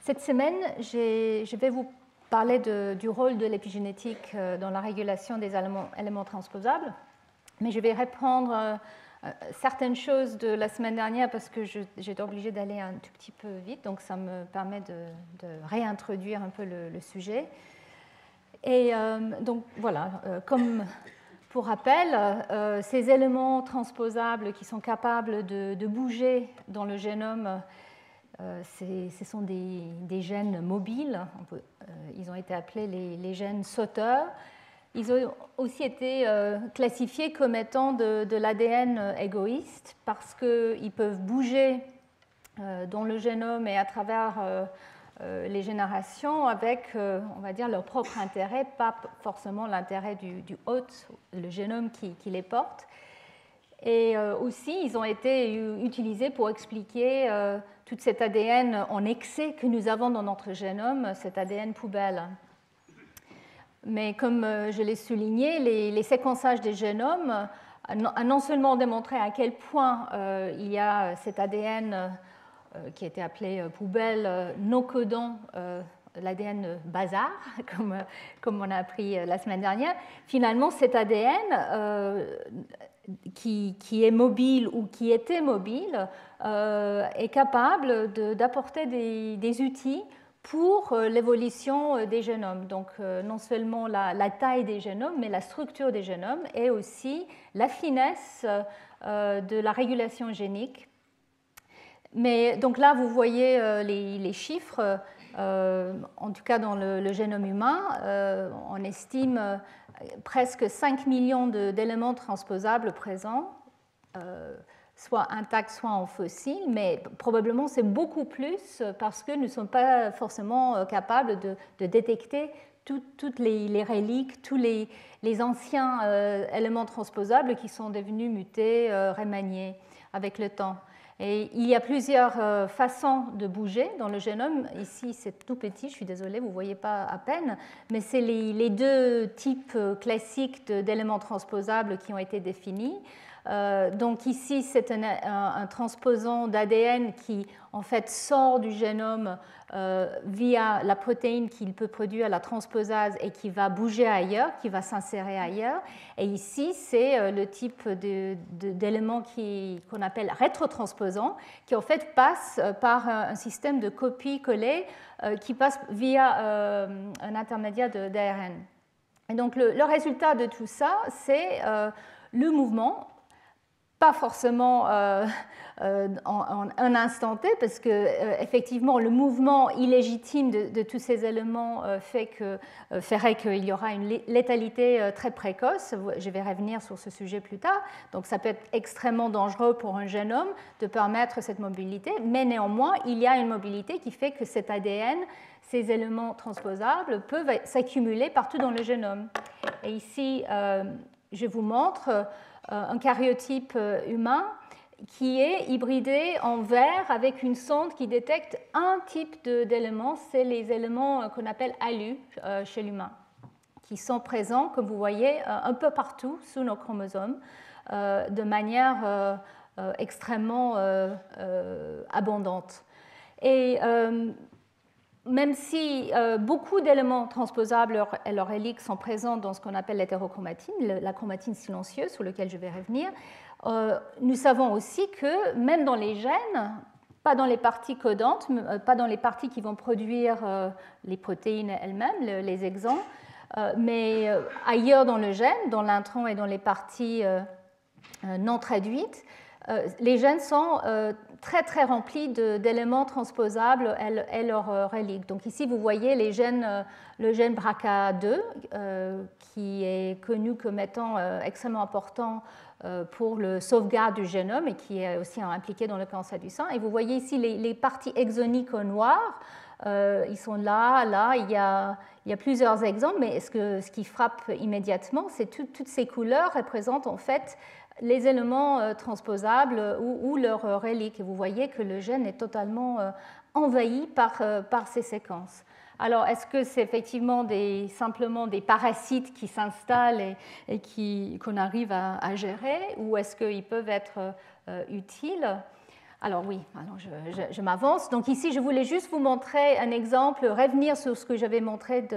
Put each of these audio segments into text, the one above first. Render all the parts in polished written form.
Cette semaine, je vais vous parler du rôle de l'épigénétique dans la régulation des éléments transposables, mais je vais reprendre certaines choses de la semaine dernière parce que j'étais obligée d'aller un tout petit peu vite, donc ça me permet de réintroduire un peu le sujet. Et donc voilà, comme pour rappel, ces éléments transposables qui sont capables de bouger dans le génome, ce sont des gènes mobiles. Ils ont été appelés les gènes sauteurs. Ils ont aussi été classifiés comme étant de l'ADN égoïste parce qu'ils peuvent bouger dans le génome et à travers les générations avec, on va dire, leur propre intérêt, pas forcément l'intérêt du hôte, le génome qui les porte. Et aussi, ils ont été utilisés pour expliquer tout cet ADN en excès que nous avons dans notre génome, cet ADN poubelle. Mais comme je l'ai souligné, les séquençages des génomes a non seulement démontré à quel point il y a cet ADN qui a été appelé poubelle non codant, l'ADN bazar, comme on a appris la semaine dernière. Finalement, cet ADN qui est mobile ou qui était mobile est capable d'apporter des outils pour l'évolution des génomes. Donc non seulement la taille des génomes, mais la structure des génomes et aussi la finesse de la régulation génique. Mais donc là, vous voyez les chiffres. En tout cas, dans le génome humain, on estime presque 5 millions d'éléments transposables présents, soit intacts, soit en fossiles, mais probablement c'est beaucoup plus parce que nous ne sommes pas forcément capables de détecter toutes les reliques, tous les anciens éléments transposables qui sont devenus mutés, remaniés avec le temps. Et il y a plusieurs façons de bouger dans le génome. Ici, c'est tout petit, je suis désolée, vous ne voyez pas à peine, mais c'est les deux types classiques d'éléments transposables qui ont été définis. Donc ici, c'est un transposant d'ADN qui, en fait, sort du génome via la protéine qu'il peut produire à la transposase et qui va bouger ailleurs, qui va s'insérer ailleurs. Et ici, c'est le type d'élément qu'on appelle rétrotransposant, qui en fait passe par un système de copie-coller qui passe via un intermédiaire d'ARN. Et donc le résultat de tout ça, c'est le mouvement. Pas forcément en un instant T, parce que effectivement le mouvement illégitime de tous ces éléments ferait qu'il y aura une létalité très précoce. Je vais revenir sur ce sujet plus tard. Donc ça peut être extrêmement dangereux pour un génome de permettre cette mobilité, mais néanmoins il y a une mobilité qui fait que cet ADN, ces éléments transposables, peuvent s'accumuler partout dans le génome. Et ici, je vous montre un karyotype humain qui est hybridé en vert avec une sonde qui détecte un type d'éléments, c'est les éléments qu'on appelle ALU chez l'humain, qui sont présents, comme vous voyez, un peu partout sous nos chromosomes, de manière extrêmement abondante. Et même si beaucoup d'éléments transposables et leurs hélices sont présents dans ce qu'on appelle l'hétérochromatine, la chromatine silencieuse sur laquelle je vais revenir, nous savons aussi que même dans les gènes, pas dans les parties codantes, pas dans les parties qui vont produire les protéines elles-mêmes, les exons, mais ailleurs dans le gène, dans l'intron et dans les parties non traduites, les gènes sont très très remplis d'éléments transposables et leurs reliques. Donc ici vous voyez le gène BRCA2 qui est connu comme étant extrêmement important pour le sauvegarde du génome et qui est aussi impliqué dans le cancer du sein. Et vous voyez ici les parties exoniques en noir. Ils sont là, il y a plusieurs exemples, mais ce qui frappe immédiatement, c'est toutes ces couleurs représentent en fait les éléments transposables ou leurs reliques. Et vous voyez que le gène est totalement envahi par ces séquences. Alors, est-ce que c'est effectivement simplement des parasites qui s'installent et qu'on arrive à gérer, ou est-ce qu'ils peuvent être utiles ? Alors oui, alors je m'avance. Donc ici, je voulais juste vous montrer un exemple, revenir sur ce que j'avais montré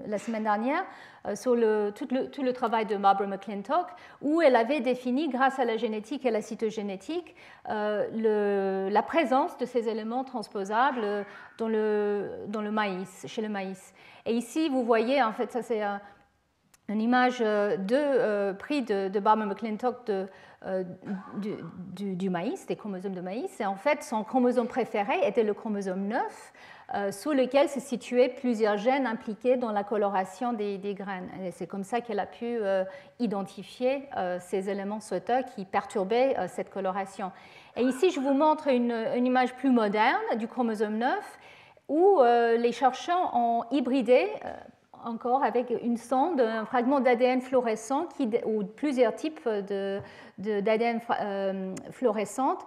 la semaine dernière, sur tout le travail de Barbara McClintock, où elle avait défini, grâce à la génétique et la cytogénétique, la présence de ces éléments transposables dans le maïs, chez le maïs. Et ici, vous voyez, en fait, ça c'est une image prise de Barbara McClintock du maïs, des chromosomes de maïs. Et en fait, son chromosome préféré était le chromosome 9, sous lequel se situaient plusieurs gènes impliqués dans la coloration des graines. Et c'est comme ça qu'elle a pu identifier ces éléments sauteurs qui perturbaient cette coloration. Et ici, je vous montre une image plus moderne du chromosome 9, où les chercheurs ont hybridé encore avec une sonde, un fragment d'ADN fluorescent ou plusieurs types d'ADN fluorescentes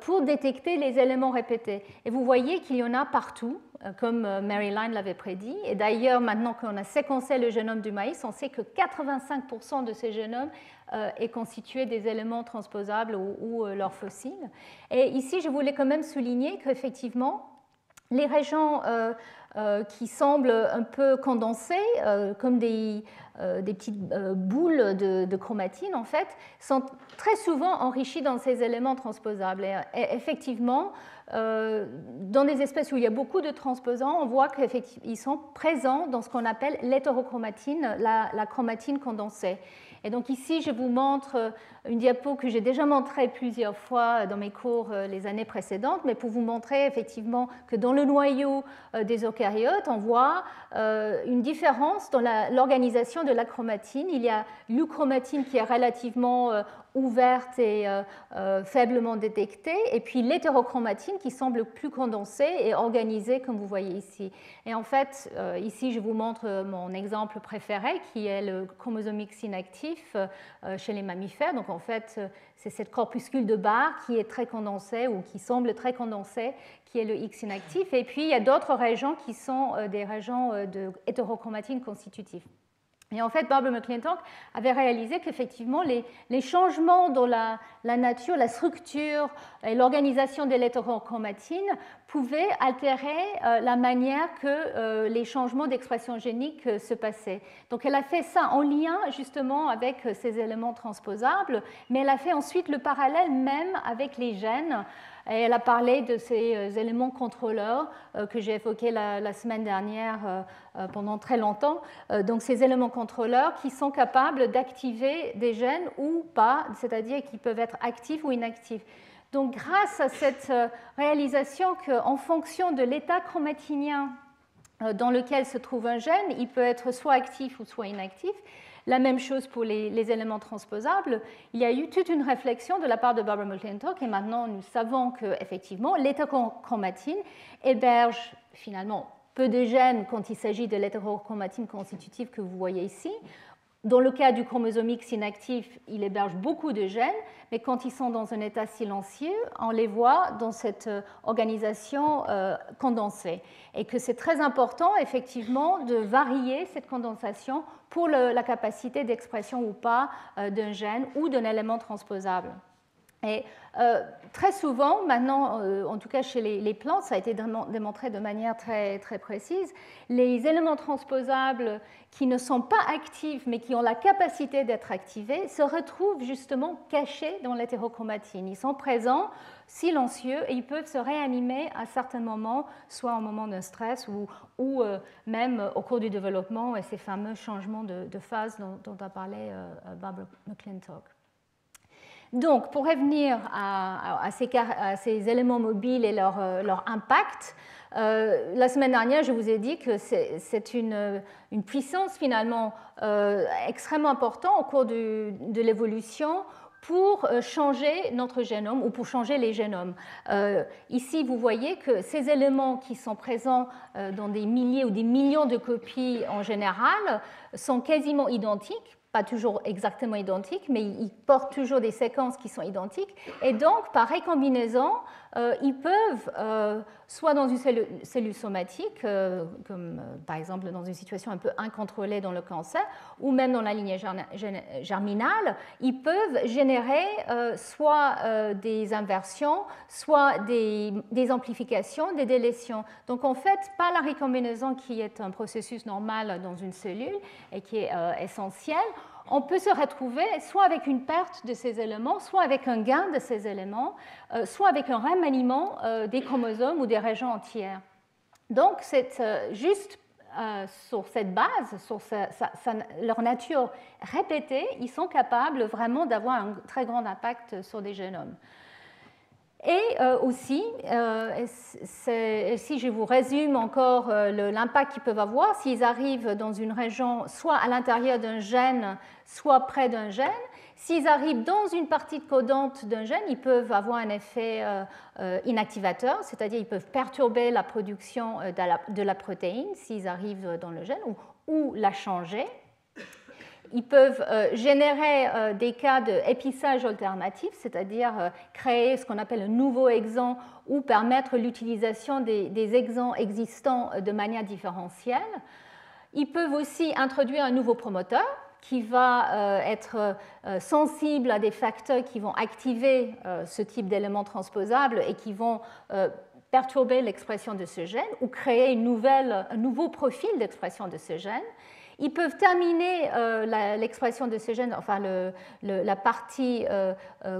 pour détecter les éléments répétés. Et vous voyez qu'il y en a partout, comme Mary Line l'avait prédit. Et d'ailleurs, maintenant qu'on a séquencé le génome du maïs, on sait que 85% de ces génomes est constitué des éléments transposables ou leurs fossiles. Et ici, je voulais quand même souligner qu'effectivement, les régions qui semblent un peu condensées, comme des petites boules de chromatine, en fait, sont très souvent enrichies dans ces éléments transposables. Et effectivement, dans des espèces où il y a beaucoup de transposants, on voit qu'ils sont présents dans ce qu'on appelle l'hétérochromatine, la chromatine condensée. Et donc ici, je vous montre une diapo que j'ai déjà montrée plusieurs fois dans mes cours les années précédentes, mais pour vous montrer effectivement que dans le noyau des eucaryotes, on voit une différence dans l'organisation de la chromatine. Il y a l'euchromatine qui est relativement ouverte et faiblement détectée, et puis l'hétérochromatine qui semble plus condensée et organisée, comme vous voyez ici. Et en fait, ici, je vous montre mon exemple préféré, qui est le chromosome X inactif chez les mammifères. Donc, en fait, c'est cette corpuscule de Barr qui est très condensée ou qui semble très condensée, qui est le X inactif. Et puis, il y a d'autres régions qui sont des régions de hétérochromatine constitutives. Et en fait, Barbara McClintock avait réalisé qu'effectivement, les changements dans la nature, la structure et l'organisation de l'hétérochromatine pouvaient altérer la manière que les changements d'expression génique se passaient. Donc, elle a fait ça en lien justement avec ces éléments transposables, mais elle a fait ensuite le parallèle même avec les gènes. Et elle a parlé de ces éléments contrôleurs que j'ai évoqués la semaine dernière pendant très longtemps. Donc ces éléments contrôleurs qui sont capables d'activer des gènes ou pas, c'est-à-dire qui peuvent être actifs ou inactifs. Donc grâce à cette réalisation qu'en fonction de l'état chromatinien dans lequel se trouve un gène, il peut être soit actif ou soit inactif. La même chose pour les éléments transposables. Il y a eu toute une réflexion de la part de Barbara McClintock et maintenant nous savons qu'effectivement l'hétérochromatine héberge finalement peu de gènes quand il s'agit de l'hétérochromatine constitutive que vous voyez ici. Dans le cas du chromosome X inactif, il héberge beaucoup de gènes, mais quand ils sont dans un état silencieux, on les voit dans cette organisation condensée. Et que c'est très important, effectivement, de varier cette condensation pour la capacité d'expression ou pas d'un gène ou d'un élément transposable. Et très souvent, maintenant, en tout cas chez les plantes, ça a été démontré de manière très, très précise, les éléments transposables qui ne sont pas actifs mais qui ont la capacité d'être activés se retrouvent justement cachés dans l'hétérochromatine. Ils sont présents, silencieux, et ils peuvent se réanimer à certains moments, soit au moment d'un stress ou même au cours du développement et ces fameux changements de phase dont a parlé Barbara McClintock. Donc, pour revenir à ces éléments mobiles et leur impact, la semaine dernière, je vous ai dit que c'est une puissance finalement extrêmement importante au cours de l'évolution pour changer notre génome ou pour changer les génomes. Ici, vous voyez que ces éléments qui sont présents dans des milliers ou des millions de copies en général sont quasiment identiques. Pas toujours exactement identiques, mais ils portent toujours des séquences qui sont identiques. Et donc, par récombinaison, ils peuvent soit dans une cellule somatique, comme par exemple dans une situation un peu incontrôlée dans le cancer, ou même dans la lignée germinale, ils peuvent générer soit des inversions, soit des amplifications, des délétions. Donc en fait, pas la recombinaison qui est un processus normal dans une cellule et qui est essentiel, on peut se retrouver soit avec une perte de ces éléments, soit avec un gain de ces éléments, soit avec un remaniement des chromosomes ou des régions entières. Donc, c'est juste sur cette base, sur leur nature répétée, ils sont capables vraiment d'avoir un très grand impact sur des génomes. Et aussi, si je vous résume encore l'impact qu'ils peuvent avoir, s'ils arrivent dans une région soit à l'intérieur d'un gène, soit près d'un gène, s'ils arrivent dans une partie codante d'un gène, ils peuvent avoir un effet inactivateur, c'est-à-dire ils peuvent perturber la production de la protéine s'ils arrivent dans le gène ou la changer. Ils peuvent générer des cas d'épissage alternatif, c'est-à-dire créer ce qu'on appelle un nouveau exon ou permettre l'utilisation des exons existants de manière différentielle. Ils peuvent aussi introduire un nouveau promoteur qui va être sensible à des facteurs qui vont activer ce type d'éléments transposables et qui vont perturber l'expression de ce gène ou créer un nouveau profil d'expression de ce gène. Ils peuvent terminer l'expression de ce gène, enfin la partie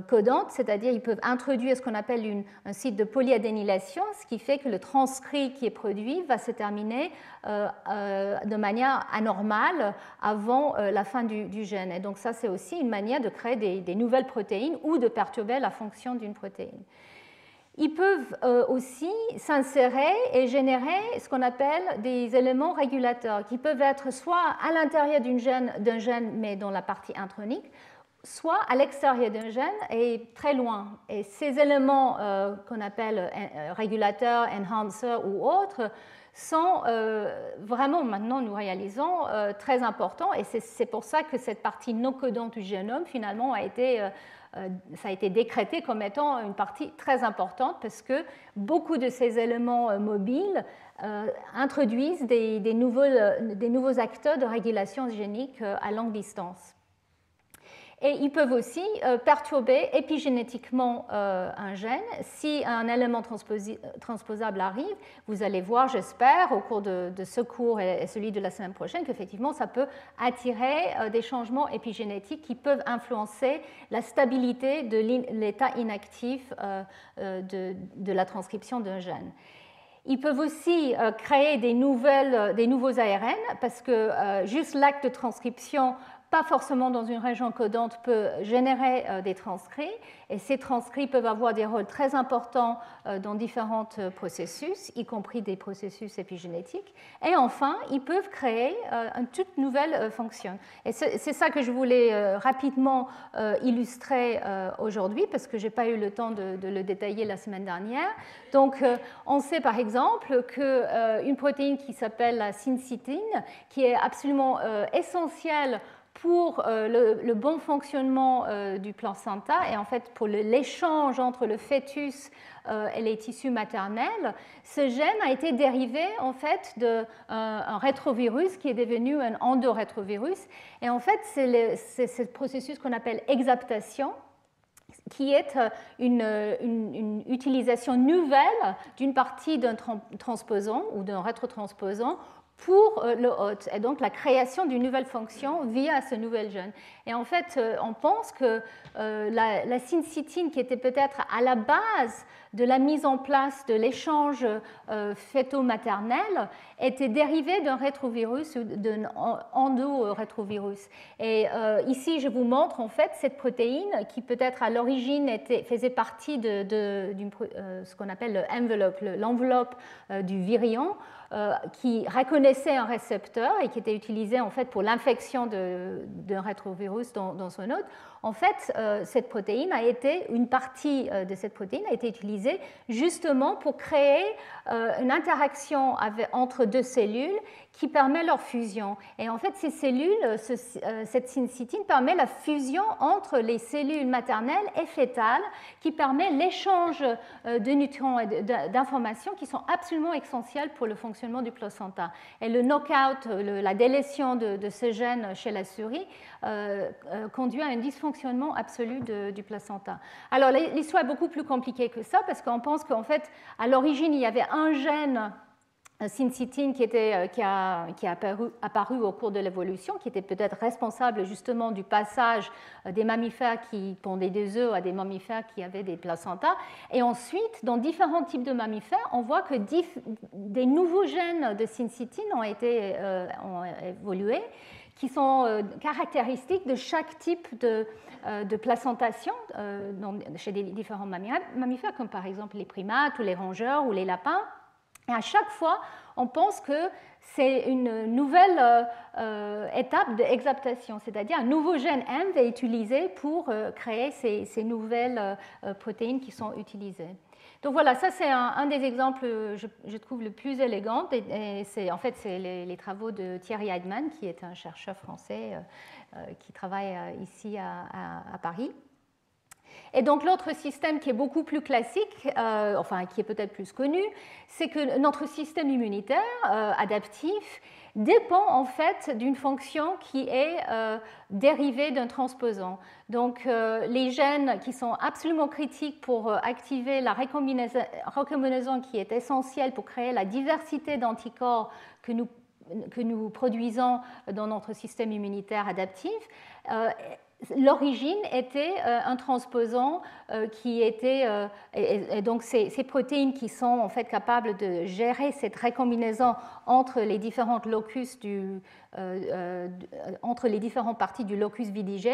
codante, c'est-à-dire ils peuvent introduire ce qu'on appelle un site de polyadénylation, ce qui fait que le transcrit qui est produit va se terminer de manière anormale avant la fin du gène. Et donc ça, c'est aussi une manière de créer des nouvelles protéines ou de perturber la fonction d'une protéine. Ils peuvent aussi s'insérer et générer ce qu'on appelle des éléments régulateurs, qui peuvent être soit à l'intérieur d'un gène, mais dans la partie intronique, soit à l'extérieur d'un gène et très loin. Et ces éléments qu'on appelle régulateurs, enhancers ou autres sont vraiment, maintenant nous réalisons, très importants. Et c'est pour ça que cette partie non codante du génome, finalement, ça a été décrété comme étant une partie très importante parce que beaucoup de ces éléments mobiles introduisent des nouveaux acteurs de régulation génique à longue distance. Et ils peuvent aussi perturber épigénétiquement un gène. Si un élément transposable arrive, vous allez voir, j'espère, au cours de ce cours et celui de la semaine prochaine, qu'effectivement, ça peut attirer des changements épigénétiques qui peuvent influencer la stabilité de l'état inactif de la transcription d'un gène. Ils peuvent aussi créer des nouveaux ARN parce que juste l'acte de transcription, pas forcément dans une région codante, peut générer des transcrits. Et ces transcrits peuvent avoir des rôles très importants dans différents processus, y compris des processus épigénétiques. Et enfin, ils peuvent créer une toute nouvelle fonction. Et c'est ça que je voulais rapidement illustrer aujourd'hui, parce que je n'ai pas eu le temps de le détailler la semaine dernière. Donc, on sait par exemple qu'une protéine qui s'appelle la syncytine, qui est absolument essentielle pour le bon fonctionnement du placenta et en fait pour l'échange entre le fœtus et les tissus maternels, ce gène a été dérivé en fait d'un rétrovirus qui est devenu un endorétrovirus. Et en fait, c'est ce processus qu'on appelle exaptation, qui est une utilisation nouvelle d'une partie d'un transposant ou d'un rétrotransposant pour le hôte, et donc la création d'une nouvelle fonction via ce nouvel gène. Et en fait, on pense que la syncytine, qui était peut-être à la base de la mise en place de l'échange fœto-maternel, était dérivée d'un rétrovirus ou d'un endorétrovirus. Et ici, je vous montre en fait cette protéine qui peut-être à l'origine faisait partie de ce qu'on appelle l'enveloppe du virion, qui reconnaissait un récepteur et qui était utilisé en fait pour l'infection d'un rétrovirus dans son hôte. En fait, une partie de cette protéine a été utilisée justement pour créer une interaction entre deux cellules qui permet leur fusion. Et en fait, ces cellules, cette syncytine permet la fusion entre les cellules maternelles et fétales, qui permet l'échange de nutriments et d'informations qui sont absolument essentielles pour le fonctionnement du placenta. Et le knock-out, la délétion de ce gène chez la souris conduit à un dysfonctionnement absolu du placenta. Alors, l'histoire est beaucoup plus compliquée que ça, parce qu'on pense qu'en fait, à l'origine, il y avait un gène syncytine qui a apparu au cours de l'évolution, qui était peut-être responsable justement du passage des mammifères qui pondaient des œufs à des mammifères qui avaient des placentas. Et ensuite, dans différents types de mammifères, on voit que des nouveaux gènes de syncytine ont évolué, qui sont caractéristiques de chaque type de placentation chez des différents mammifères, comme par exemple les primates ou les rongeurs ou les lapins. Et à chaque fois, on pense que c'est une nouvelle étape d'exaptation, c'est-à-dire un nouveau gène M va être utilisé pour créer ces nouvelles protéines qui sont utilisées. Donc voilà, ça c'est un des exemples, je trouve, le plus élégant. Et c'est les travaux de Thierry Heidmann, qui est un chercheur français qui travaille ici à Paris. Et donc l'autre système qui est beaucoup plus classique, qui est peut-être plus connu, c'est que notre système immunitaire adaptif dépend en fait d'une fonction qui est dérivée d'un transposant. Donc les gènes qui sont absolument critiques pour activer la recombinaison qui est essentielle pour créer la diversité d'anticorps que nous produisons dans notre système immunitaire adaptif, l'origine était un transposant qui était, et donc ces protéines qui sont en fait capables de gérer cette recombinaison entre les différentes locus entre les différentes parties du locus VDJ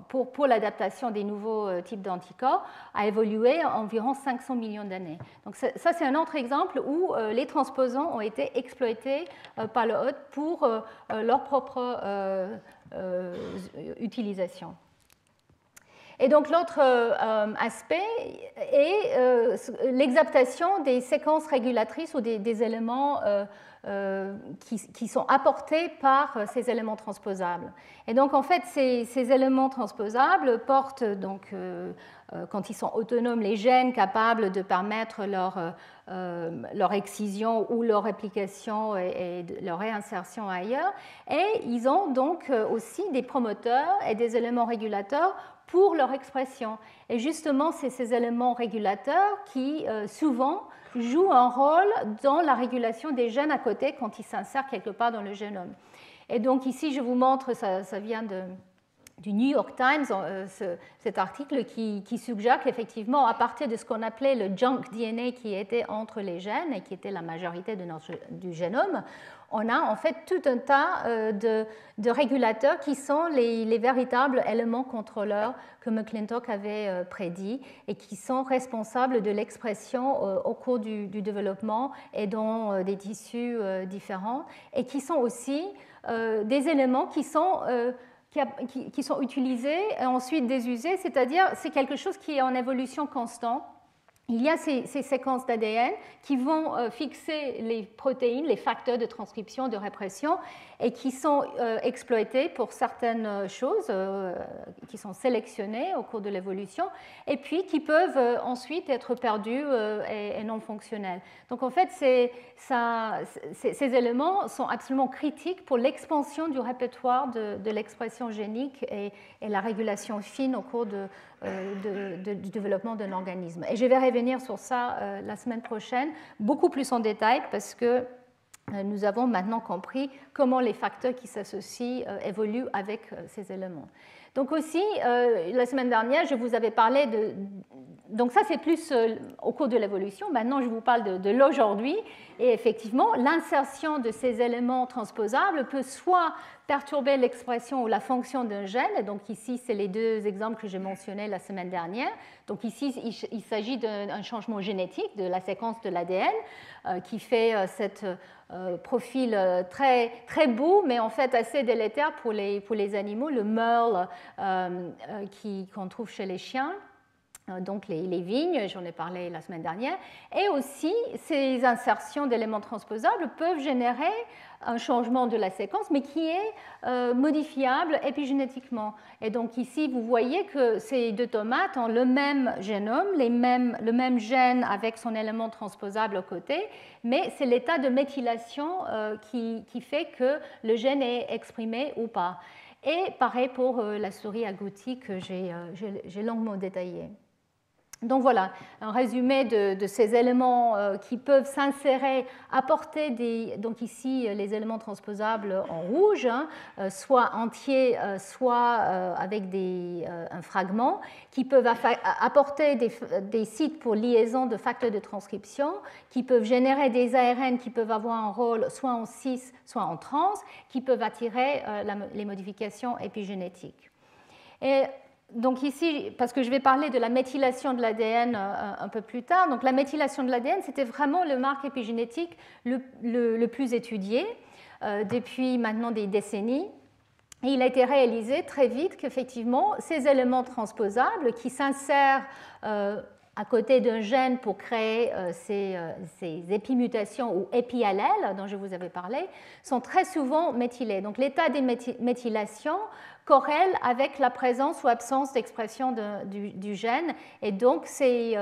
pour l'adaptation des nouveaux types d'anticorps, a évolué environ 500 millions d'années. Donc ça c'est un autre exemple où les transposants ont été exploités par le hôte pour leur propre utilisation. Et donc l'autre aspect est l'exaptation des séquences régulatrices ou des éléments qui sont apportés par ces éléments transposables. Et donc en fait ces éléments transposables portent donc quand ils sont autonomes les gènes capables de permettre leur excision ou leur réplication et leur réinsertion ailleurs. Et ils ont donc aussi des promoteurs et des éléments régulateurs pour leur expression. Et justement, c'est ces éléments régulateurs qui, souvent, jouent un rôle dans la régulation des gènes à côté quand ils s'insèrent quelque part dans le génome. Et donc ici, je vous montre, ça vient du New York Times, cet article qui suggère qu'effectivement, à partir de ce qu'on appelait le junk DNA qui était entre les gènes et qui était la majorité du génome, on a en fait tout un tas de régulateurs qui sont les véritables éléments contrôleurs que McClintock avait prédit et qui sont responsables de l'expression au cours du développement et dans des tissus différents et qui sont aussi des éléments qui sont utilisés et ensuite désusés, c'est-à-dire c'est quelque chose qui est en évolution constante. Il y a ces séquences d'ADN qui vont fixer les protéines, les facteurs de transcription, de répression, et qui sont exploités pour certaines choses, qui sont sélectionnées au cours de l'évolution, et puis qui peuvent ensuite être perdus et non fonctionnels. Donc en fait, ces éléments sont absolument critiques pour l'expansion du répertoire de l'expression génique et la régulation fine au cours du développement d'un organisme. Et je vais revenir sur ça la semaine prochaine, beaucoup plus en détail, parce que nous avons maintenant compris comment les facteurs qui s'associent évoluent avec ces éléments. Donc aussi, la semaine dernière, je vous avais parlé de... Donc ça, c'est plus au cours de l'évolution. Maintenant, je vous parle de l'aujourd'hui. Et effectivement, l'insertion de ces éléments transposables peut soit perturber l'expression ou la fonction d'un gène. Et donc ici, c'est les deux exemples que j'ai mentionnés la semaine dernière. Donc ici, il s'agit d'un changement génétique de la séquence de l'ADN qui fait cet profil très, très beau, mais en fait assez délétère pour les animaux, le merle qu'on trouve chez les chiens. donc les vignes, j'en ai parlé la semaine dernière, et aussi ces insertions d'éléments transposables peuvent générer un changement de la séquence, mais qui est modifiable épigénétiquement. Et donc ici, vous voyez que ces deux tomates ont le même génome, le même gène avec son élément transposable au côté, mais c'est l'état de méthylation qui fait que le gène est exprimé ou pas. Et pareil pour la souris agoutie que j'ai longuement détaillée. Donc voilà, un résumé de ces éléments qui peuvent s'insérer, apporter donc ici les éléments transposables en rouge, hein, soit entiers, soit avec un fragment, qui peuvent apporter des sites pour liaison de facteurs de transcription, qui peuvent générer des ARN qui peuvent avoir un rôle soit en cis, soit en trans, qui peuvent attirer les modifications épigénétiques. Et donc ici, parce que je vais parler de la méthylation de l'ADN un peu plus tard, donc la méthylation de l'ADN, c'était vraiment le marque épigénétique le plus étudié depuis maintenant des décennies. Et il a été réalisé très vite qu'effectivement, ces éléments transposables qui s'insèrent à côté d'un gène pour créer ces épimutations ou épiallèles dont je vous avais parlé, sont très souvent méthylés. Donc l'état des méthylations corrèle avec la présence ou absence d'expression du gène, et donc ces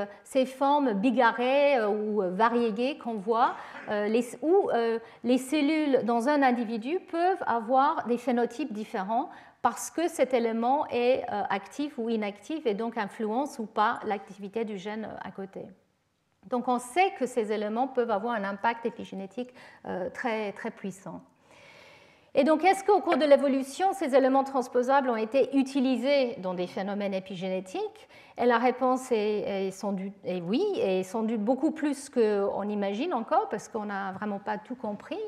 formes bigarrées ou variégées qu'on voit, où les cellules dans un individu peuvent avoir des phénotypes différents parce que cet élément est actif ou inactif et donc influence ou pas l'activité du gène à côté. Donc on sait que ces éléments peuvent avoir un impact épigénétique très, très puissant. Et donc, est-ce qu'au cours de l'évolution, ces éléments transposables ont été utilisés dans des phénomènes épigénétiques? Et la réponse est oui, et sans doute beaucoup plus qu'on imagine encore, parce qu'on n'a vraiment pas tout compris.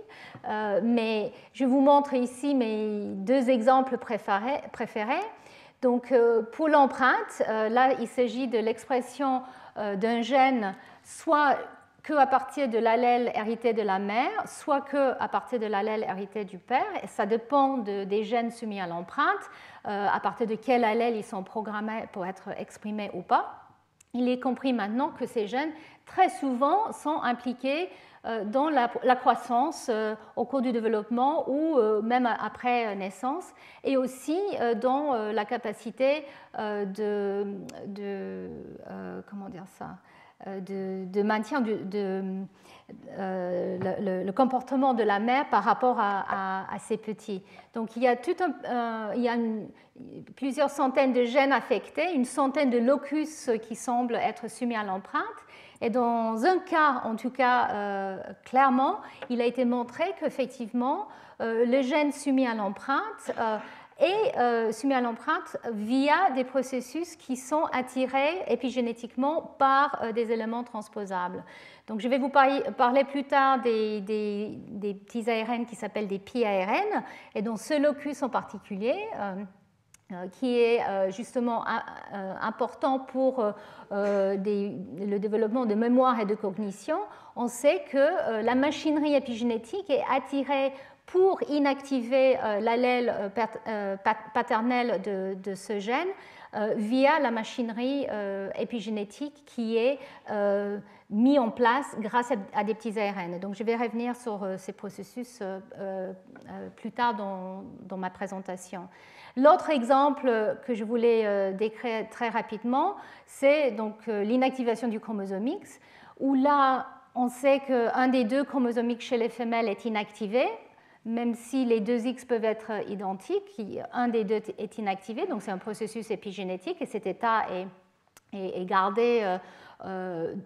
Mais je vous montre ici mes deux exemples préférés. Donc, pour l'empreinte, là, il s'agit de l'expression d'un gène, soit qu'à partir de l'allèle hérité de la mère, soit qu'à partir de l'allèle hérité du père. Et ça dépend des gènes soumis à l'empreinte, à partir de quel allèle ils sont programmés pour être exprimés ou pas. Il est compris maintenant que ces gènes, très souvent, sont impliqués dans la croissance au cours du développement ou même après naissance, et aussi dans la capacité comment dire ça, de maintien le comportement de la mère par rapport à ses petits. Donc il y a, plusieurs centaines de gènes affectés, une centaine de locus qui semblent être soumis à l'empreinte. Et dans un cas, en tout cas clairement, il a été montré qu'effectivement, le gène soumis à l'empreinte est soumis à l'empreinte via des processus qui sont attirés épigénétiquement par des éléments transposables. Donc, je vais vous parler plus tard des petits ARN qui s'appellent des pi-ARN, et dans ce locus en particulier, qui est justement important pour le développement de mémoire et de cognition, on sait que la machinerie épigénétique est attirée pour inactiver l'allèle paternel de ce gène via la machinerie épigénétique qui est mise en place grâce à des petits ARN. Donc je vais revenir sur ces processus plus tard dans ma présentation. L'autre exemple que je voulais décrire très rapidement, c'est donc l'inactivation du chromosome X, où là, on sait qu'un des deux chromosomes X chez les femelles est inactivé, même si les deux X peuvent être identiques, un des deux est inactivé, donc c'est un processus épigénétique, et cet état est gardé,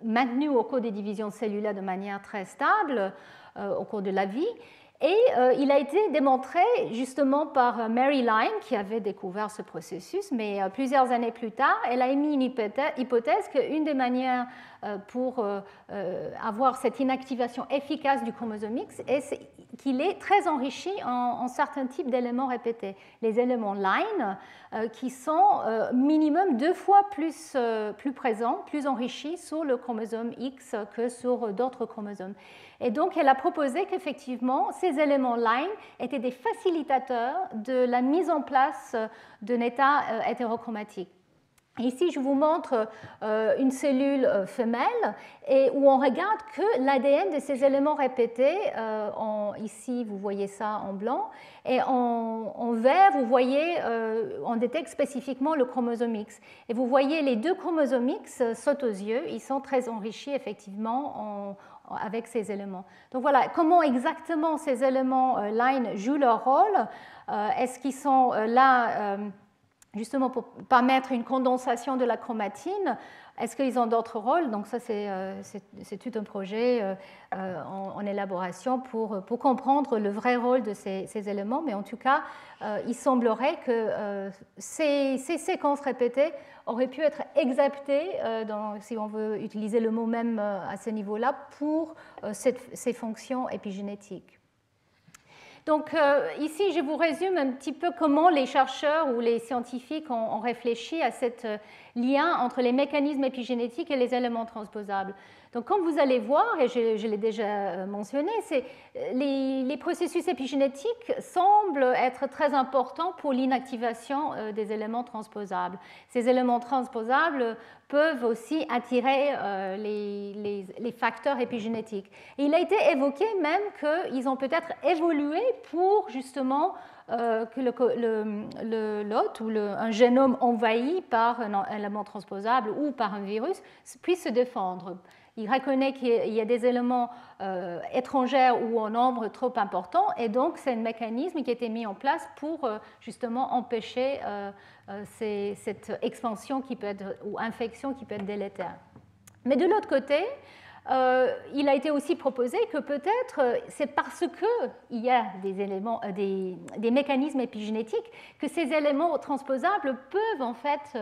maintenu au cours des divisions cellulaires de manière très stable au cours de la vie. Et il a été démontré justement par Mary Lyne, qui avait découvert ce processus, mais plusieurs années plus tard, elle a émis une hypothèse qu'une des manières pour avoir cette inactivation efficace du chromosome X est qu'il est très enrichi en certains types d'éléments répétés. Les éléments Lyne qui sont minimum 2 fois plus présents, plus enrichis sur le chromosome X que sur d'autres chromosomes. Et donc, elle a proposé qu'effectivement, ces éléments Lyne étaient des facilitateurs de la mise en place d'un état hétérochromatique. Ici, je vous montre une cellule femelle et où on regarde que l'ADN de ces éléments répétés. Ici, vous voyez ça en blanc. Et en vert, vous voyez, on détecte spécifiquement le chromosome X. Et vous voyez, les deux chromosomes X sautent aux yeux. Ils sont très enrichis, effectivement, avec ces éléments. Donc voilà, comment exactement ces éléments line jouent leur rôle. Est-ce qu'ils sont là justement pour permettre une condensation de la chromatine? Est-ce qu'ils ont d'autres rôles? Donc ça, c'est tout un projet en élaboration pour comprendre le vrai rôle de ces éléments. Mais en tout cas, il semblerait que ces séquences répétées auraient pu être exaptées, si on veut utiliser le mot même à ce niveau-là, pour ces fonctions épigénétiques. Donc ici, je vous résume un petit peu comment les chercheurs ou les scientifiques ont réfléchi à ce lien entre les mécanismes épigénétiques et les éléments transposables. Donc comme vous allez voir, et je l'ai déjà mentionné, les processus épigénétiques semblent être très importants pour l'inactivation des éléments transposables. Ces éléments transposables peuvent aussi attirer les facteurs épigénétiques. Et il a été évoqué même qu'ils ont peut-être évolué pour justement que l'hôte ou un génome envahi par un élément transposable ou par un virus puisse se défendre. Il reconnaît qu'il y a des éléments étrangers ou en nombre trop important, et donc c'est un mécanisme qui a été mis en place pour justement empêcher cette expansion qui peut être, ou infection qui peut être délétère. Mais de l'autre côté, il a été aussi proposé que peut-être c'est parce qu'il y a des mécanismes épigénétiques que ces éléments transposables peuvent en fait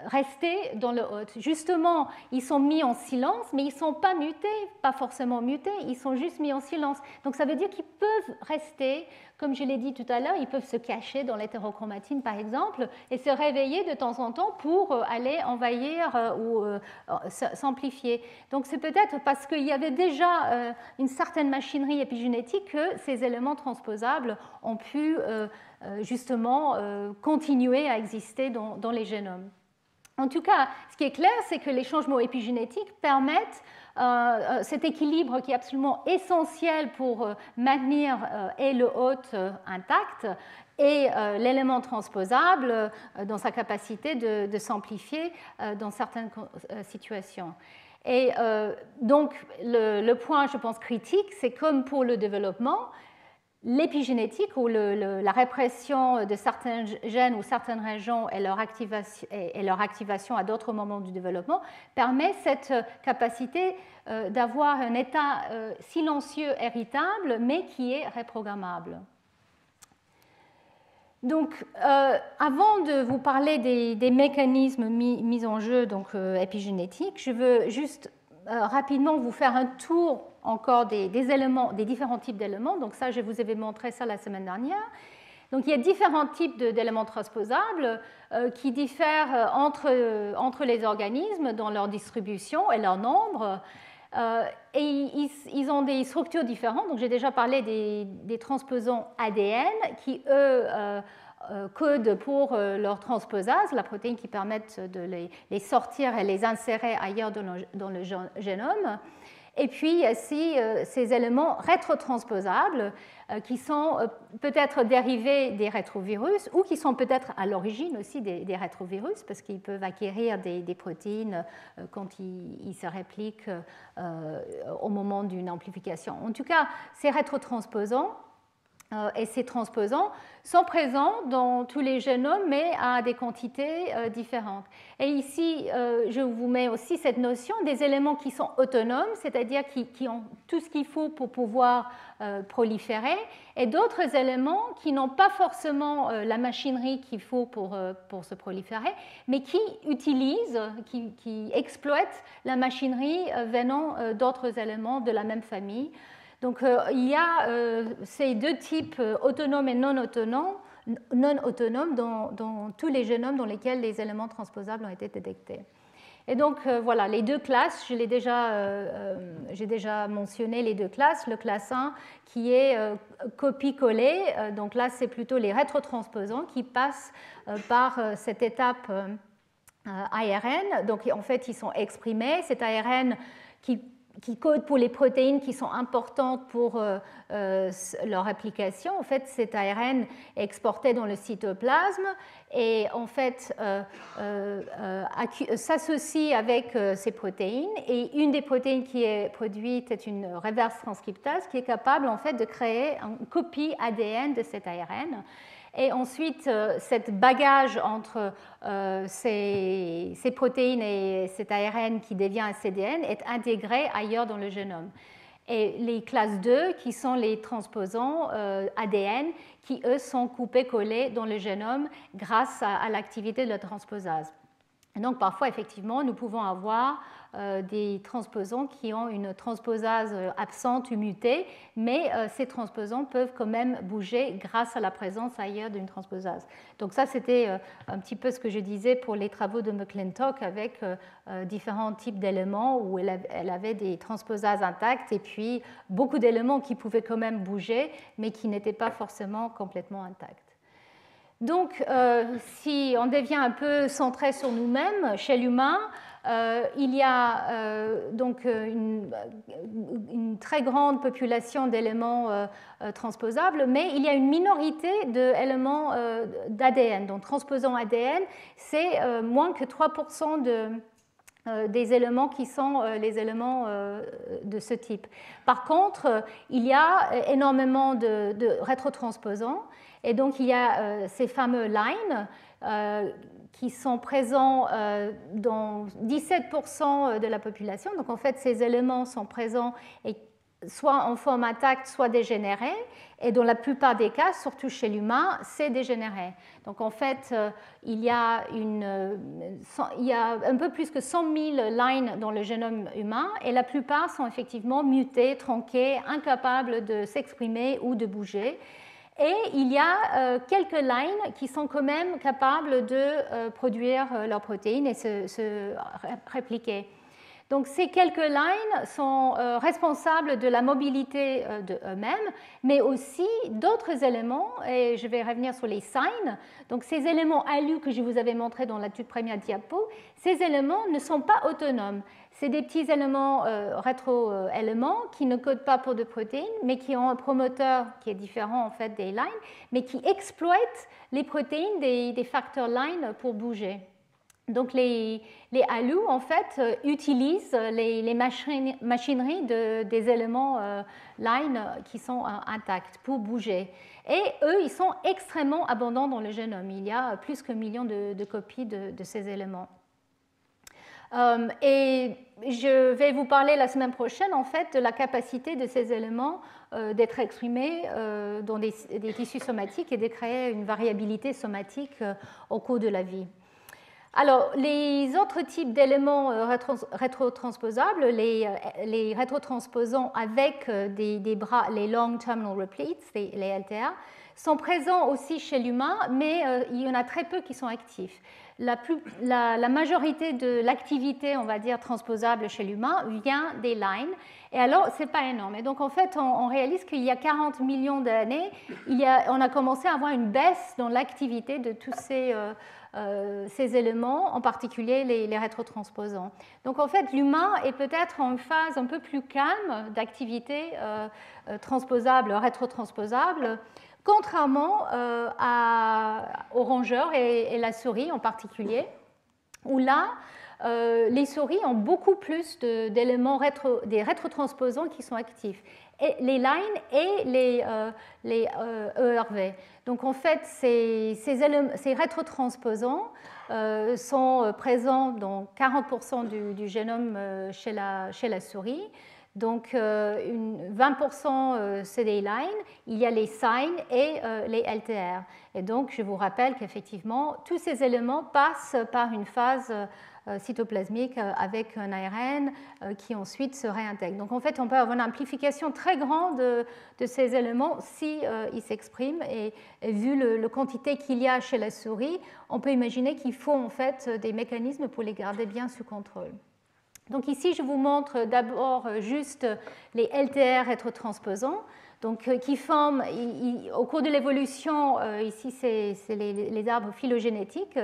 rester dans le hôte. Justement, ils sont mis en silence, mais ils ne sont pas mutés, pas forcément mutés, ils sont juste mis en silence. Donc ça veut dire qu'ils peuvent rester, comme je l'ai dit tout à l'heure, ils peuvent se cacher dans l'hétérochromatine par exemple et se réveiller de temps en temps pour aller envahir ou s'amplifier. Donc c'est peut-être parce qu'il y avait déjà une certaine machinerie épigénétique que ces éléments transposables ont pu justement continuer à exister dans les génomes. En tout cas, ce qui est clair, c'est que les changements épigénétiques permettent cet équilibre qui est absolument essentiel pour maintenir et le hôte intact et l'élément transposable dans sa capacité de s'amplifier dans certaines situations. Et donc, le point, je pense, critique, c'est comme pour le développement, l'épigénétique ou la répression de certains gènes ou certaines régions et leur activation à d'autres moments du développement permet cette capacité d'avoir un état silencieux héritable, mais qui est reprogrammable. Donc, avant de vous parler des mécanismes mis en jeu donc, épigénétiques, je veux juste rapidement vous faire un tour encore des éléments, des différents types d'éléments. Donc ça, je vous avais montré ça la semaine dernière. Donc il y a différents types d'éléments transposables qui diffèrent entre les organismes dans leur distribution et leur nombre. Et ils ont des structures différentes. Donc j'ai déjà parlé des transposons ADN qui, eux, codent pour leur transposase, la protéine qui permet de les sortir et les insérer ailleurs dans le génome. Et puis, il y a aussi ces éléments rétrotransposables qui sont peut-être dérivés des rétrovirus ou qui sont peut-être à l'origine aussi des rétrovirus parce qu'ils peuvent acquérir des protéines quand ils se répliquent au moment d'une amplification. En tout cas, ces rétrotransposants et ces transposants sont présents dans tous les génomes, mais à des quantités différentes. Et ici, je vous mets aussi cette notion des éléments qui sont autonomes, c'est-à-dire qui ont tout ce qu'il faut pour pouvoir proliférer, et d'autres éléments qui n'ont pas forcément la machinerie qu'il faut pour se proliférer, mais qui utilisent, qui exploitent la machinerie venant d'autres éléments de la même famille. Donc, il y a ces deux types autonomes et non autonomes dans tous les génomes dans lesquels les éléments transposables ont été détectés. Et donc, voilà, les deux classes, j'ai déjà mentionné les deux classes. Le classe 1 qui est copie-coller, donc là, c'est plutôt les rétrotransposants qui passent par cette étape ARN. Donc, en fait, ils sont exprimés. Cet ARN qui code pour les protéines qui sont importantes pour leur application. En fait, cet ARN est exporté dans le cytoplasme et en fait s'associe avec ces protéines. Et une des protéines qui est produite est une reverse transcriptase qui est capable en fait de créer une copie ADN de cet ARN. Et ensuite, cet bagage entre ces protéines et cet ARN qui devient un CDN est intégré ailleurs dans le génome. Et les classes 2, qui sont les transposants ADN, qui eux sont coupés-collés dans le génome grâce à l'activité de la transposase. Et donc parfois, effectivement, nous pouvons avoir des transposants qui ont une transposase absente ou mutée, mais ces transposants peuvent quand même bouger grâce à la présence ailleurs d'une transposase. Donc ça, c'était un petit peu ce que je disais pour les travaux de McClintock avec différents types d'éléments où elle avait des transposases intactes et puis beaucoup d'éléments qui pouvaient quand même bouger, mais qui n'étaient pas forcément complètement intacts. Donc, si on devient un peu centré sur nous-mêmes, chez l'humain, il y a donc une très grande population d'éléments transposables, mais il y a une minorité d'éléments d'ADN. Donc, transposant ADN, c'est moins que 3% des éléments qui sont les éléments de ce type. Par contre, il y a énormément de rétrotransposants. Et donc, il y a ces fameux lines qui sont présents dans 17% de la population. Donc, en fait, ces éléments sont présents soit en forme intacte, soit dégénérés. Et dans la plupart des cas, surtout chez l'humain, c'est dégénéré. Donc, en fait, il y a un peu plus que 100 000 lines dans le génome humain. Et la plupart sont effectivement mutées, tronquées, incapables de s'exprimer ou de bouger. Et il y a quelques lines qui sont quand même capables de produire leurs protéines et se répliquer. Donc ces quelques lines sont responsables de la mobilité de eux-mêmes, mais aussi d'autres éléments, et je vais revenir sur les signes. Donc ces éléments ALU que je vous avais montrés dans la toute première diapo, ces éléments ne sont pas autonomes. C'est des petits éléments rétro-éléments qui ne codent pas pour de protéines, mais qui ont un promoteur qui est différent en fait des lines, mais qui exploitent les protéines des facteurs lines pour bouger. Donc les ALU en fait utilisent les machineries des éléments line qui sont intacts pour bouger. Et eux, ils sont extrêmement abondants dans le génome. Il y a plus qu'un million de copies de ces éléments. Et je vais vous parler la semaine prochaine en fait de la capacité de ces éléments d'être exprimés dans des tissus somatiques et de créer une variabilité somatique au cours de la vie. Alors, les autres types d'éléments rétrotransposables, les rétrotransposants avec des bras, les long terminal repeats, les LTA, sont présents aussi chez l'humain, mais il y en a très peu qui sont actifs. La majorité de l'activité, on va dire, transposable chez l'humain vient des lines. Et alors, ce n'est pas énorme. Et donc, en fait, on réalise qu'il y a 40 millions d'années, on a commencé à avoir une baisse dans l'activité de tous ces éléments, en particulier les rétrotransposants. Donc, en fait, l'humain est peut-être en phase un peu plus calme d'activité transposable, rétrotransposable, contrairement aux rongeurs et la souris en particulier, où là, les souris ont beaucoup plus d'éléments des rétrotransposants qui sont actifs, et les lines et les ERV. Donc en fait, ces rétrotransposants sont présents dans 40% du génome chez la souris, Donc 20% c'est des lines, il y a les signes et les LTR. Et donc je vous rappelle qu'effectivement, tous ces éléments passent par une phase cytoplasmique avec un ARN qui ensuite se réintègre. Donc en fait, on peut avoir une amplification très grande de ces éléments si ils s'expriment. Et vu la quantité qu'il y a chez la souris, on peut imaginer qu'il faut en fait des mécanismes pour les garder bien sous contrôle. Donc ici, je vous montre d'abord juste les LTR rétrotransposants, donc, qui forment, au cours de l'évolution, ici c'est les arbres phylogénétiques,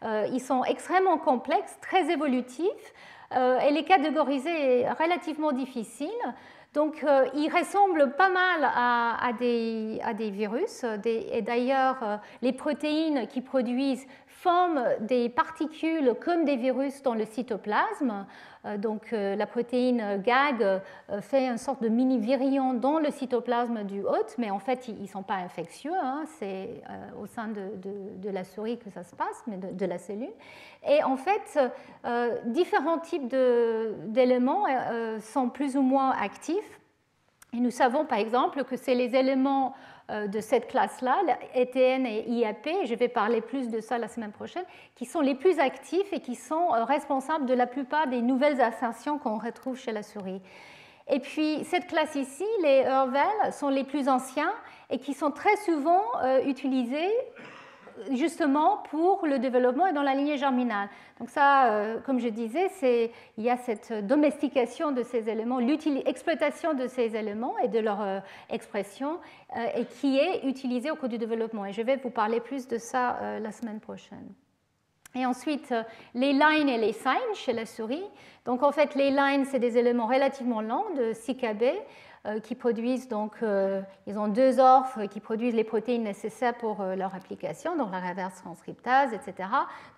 ils sont extrêmement complexes, très évolutifs, et les catégoriser est relativement difficile. Donc, ils ressemblent pas mal à des virus, et d'ailleurs, les protéines qui produisent forment des particules comme des virus dans le cytoplasme. Donc, la protéine GAG fait une sorte de mini-virion dans le cytoplasme du hôte, mais en fait, ils ne sont pas infectieux. Hein, c'est au sein de la souris que ça se passe, mais de la cellule. Et en fait, différents types d'éléments sont plus ou moins actifs. Et nous savons par exemple que c'est les éléments de cette classe-là, ETN et IAP, je vais parler plus de ça la semaine prochaine, qui sont les plus actifs et qui sont responsables de la plupart des nouvelles ascensions qu'on retrouve chez la souris. Et puis cette classe ici, les ERVL, sont les plus anciens et qui sont très souvent utilisés justement pour le développement et dans la lignée germinale. Donc ça, comme je disais, il y a cette domestication de ces éléments, l'exploitation de ces éléments et de leur expression, et qui est utilisée au cours du développement. Et je vais vous parler plus de ça la semaine prochaine. Et ensuite, les lines et les signes chez la souris. Donc en fait, les lines, c'est des éléments relativement lents de 6 kb, qui produisent, donc, ils ont 2 orphes qui produisent les protéines nécessaires pour leur application, donc la reverse transcriptase, etc.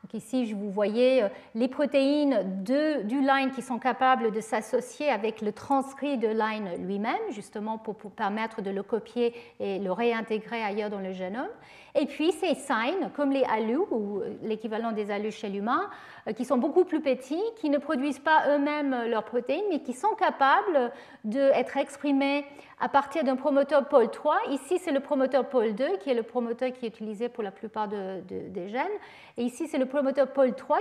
Donc ici, vous voyez les protéines du line qui sont capables de s'associer avec le transcrit de line lui-même, justement pour permettre de le copier et le réintégrer ailleurs dans le génome. Et puis ces signes, comme les ALU, ou l'équivalent des ALU chez l'humain, qui sont beaucoup plus petits, qui ne produisent pas eux-mêmes leurs protéines, mais qui sont capables d'être exprimés à partir d'un promoteur Pol 3. Ici, c'est le promoteur Pol 2, qui est le promoteur qui est utilisé pour la plupart des gènes. Et ici, c'est le promoteur Pol 3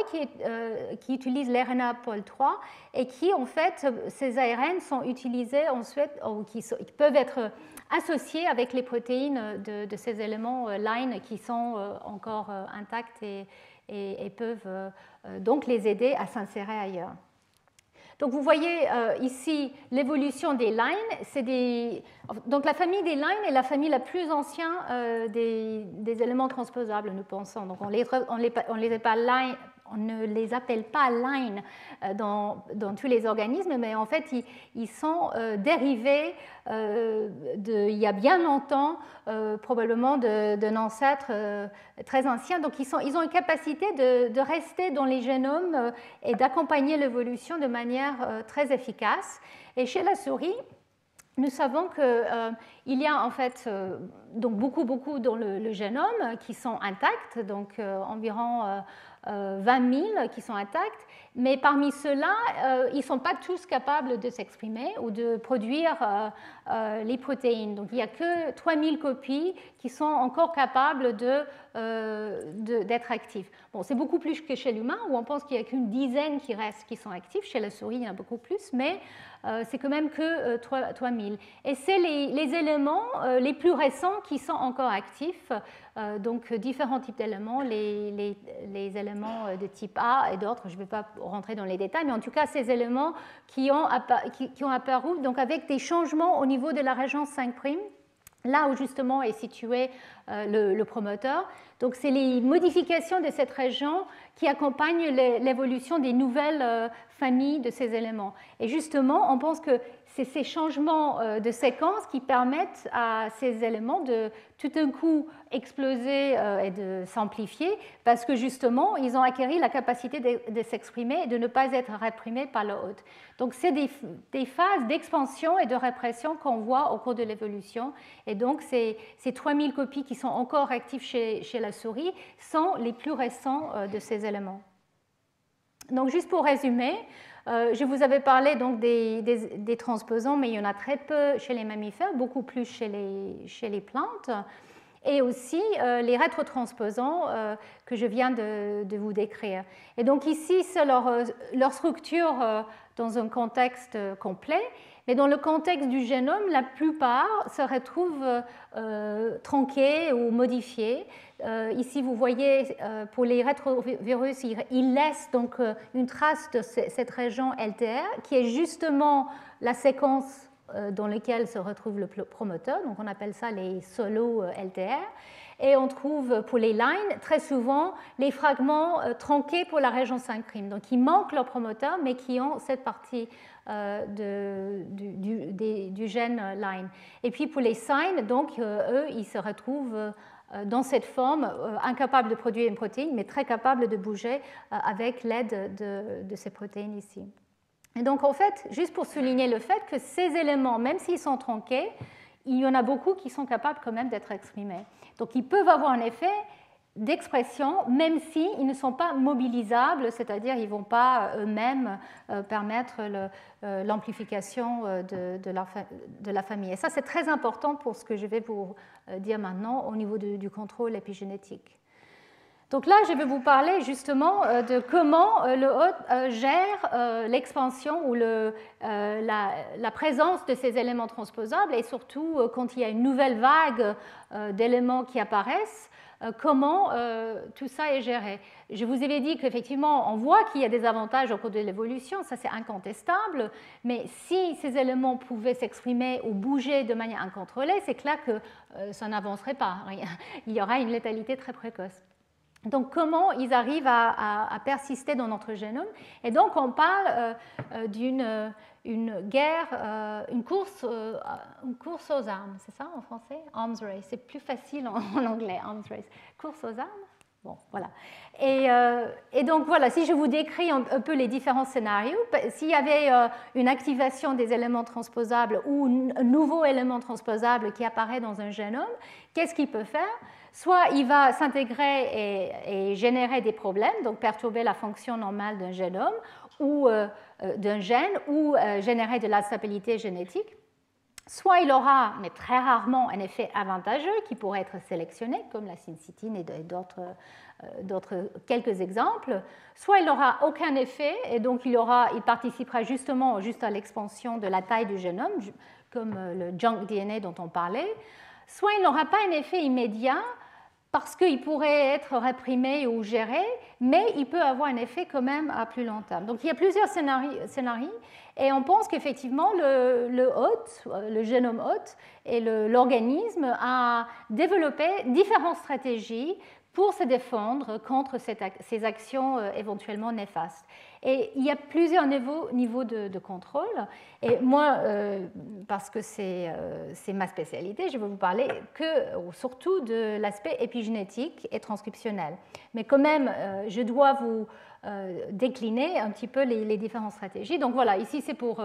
qui utilise l'RNA Pol 3 et qui, en fait, ces ARN sont utilisés ensuite, ou qui peuvent être associés avec les protéines de ces éléments line qui sont encore intacts et peuvent donc les aider à s'insérer ailleurs. Donc vous voyez ici l'évolution des lines. Donc la famille des lines est la famille la plus ancienne des éléments transposables, nous pensons. Donc on ne les appelle pas line dans tous les organismes, mais en fait ils sont dérivés il y a bien longtemps, probablement d'un ancêtre très ancien. Donc ils ont une capacité de rester dans les génomes et d'accompagner l'évolution de manière très efficace. Et chez la souris, nous savons qu'il y a en fait donc beaucoup dans le génome qui sont intacts, donc environ 20 000 qui sont intacts, mais parmi ceux-là, ils ne sont pas tous capables de s'exprimer ou de produire les protéines. Donc il n'y a que 3 000 copies qui sont encore capables d'être actifs. Bon, c'est beaucoup plus que chez l'humain, où on pense qu'il n'y a qu'une dizaine qui restent, qui sont actifs. Chez la souris, il y en a beaucoup plus, mais c'est quand même que 3 000. Et c'est les éléments les plus récents qui sont encore actifs, donc différents types d'éléments, les éléments de type A et d'autres, je ne vais pas rentrer dans les détails, mais en tout cas ces éléments qui ont apparu donc avec des changements au niveau de la région 5', là où justement est situé le promoteur. Donc c'est les modifications de cette région qui accompagnent l'évolution des nouvelles familles de ces éléments. Et justement, on pense que c'est ces changements de séquence qui permettent à ces éléments de tout d'un coup exploser et de s'amplifier parce que justement, ils ont acquis la capacité de s'exprimer et de ne pas être réprimés par le hôte. Donc, c'est des phases d'expansion et de répression qu'on voit au cours de l'évolution. Et donc, ces 3000 copies qui sont encore actives chez la souris sont les plus récents de ces éléments. Donc, juste pour résumer, Je vous avais parlé donc des transposons, mais il y en a très peu chez les mammifères, beaucoup plus chez les plantes. Et aussi les rétrotransposons que je viens de vous décrire. Et donc ici, c'est leur structure dans un contexte complet, mais dans le contexte du génome, la plupart se retrouvent tronqués ou modifiés. Ici, vous voyez, pour les rétrovirus, ils laissent donc une trace de cette région LTR, qui est justement la séquence dans lequel se retrouve le promoteur, donc on appelle ça les solos LTR, et on trouve pour les lines très souvent les fragments tronqués pour la région 5', donc ils manquent leur promoteur mais qui ont cette partie du gène line. Et puis pour les signes, donc eux, ils se retrouvent dans cette forme, incapables de produire une protéine, mais très capables de bouger avec l'aide de ces protéines ici. Et donc, en fait, juste pour souligner le fait que ces éléments, même s'ils sont tronqués, il y en a beaucoup qui sont capables quand même d'être exprimés. Donc, ils peuvent avoir un effet d'expression, même s'ils ne sont pas mobilisables, c'est-à-dire qu'ils ne vont pas eux-mêmes permettre l'amplification de la famille. Et ça, c'est très important pour ce que je vais vous dire maintenant au niveau du contrôle épigénétique. Donc là, je vais vous parler justement de comment le hôte gère l'expansion ou la présence de ces éléments transposables et surtout quand il y a une nouvelle vague d'éléments qui apparaissent, comment tout ça est géré. Je vous avais dit qu'effectivement, on voit qu'il y a des avantages au cours de l'évolution, ça c'est incontestable, mais si ces éléments pouvaient s'exprimer ou bouger de manière incontrôlée, c'est clair que ça n'avancerait pas. Il y aura une létalité très précoce. Donc, comment ils arrivent à persister dans notre génome? Et donc, on parle d'une guerre, une course aux armes, c'est ça en français? Arms race, c'est plus facile en anglais, arms race. Course aux armes? Bon, voilà. Et donc, voilà, si je vous décris un peu les différents scénarios, s'il y avait une activation des éléments transposables ou un nouveau élément transposable qui apparaît dans un génome, qu'est-ce qu'il peut faire? Soit il va s'intégrer et générer des problèmes, donc perturber la fonction normale d'un génome ou d'un gène ou générer de l'instabilité génétique. Soit il aura, mais très rarement, un effet avantageux qui pourrait être sélectionné, comme la syncytine et d'autres quelques exemples. Soit il n'aura aucun effet et donc il participera juste à l'expansion de la taille du génome, comme le junk DNA dont on parlait. Soit il n'aura pas un effet immédiat, parce qu'il pourrait être réprimé ou géré, mais il peut avoir un effet quand même à plus long terme. Donc il y a plusieurs scénarios et on pense qu'effectivement le hôte, le génome hôte et l'organisme a développé différentes stratégies pour se défendre contre ces actions éventuellement néfastes. Et il y a plusieurs niveaux de contrôle. Et moi, parce que c'est ma spécialité, je vais vous parler surtout de l'aspect épigénétique et transcriptionnel. Mais quand même, je dois vous décliner un petit peu les différentes stratégies. Donc voilà, ici c'est pour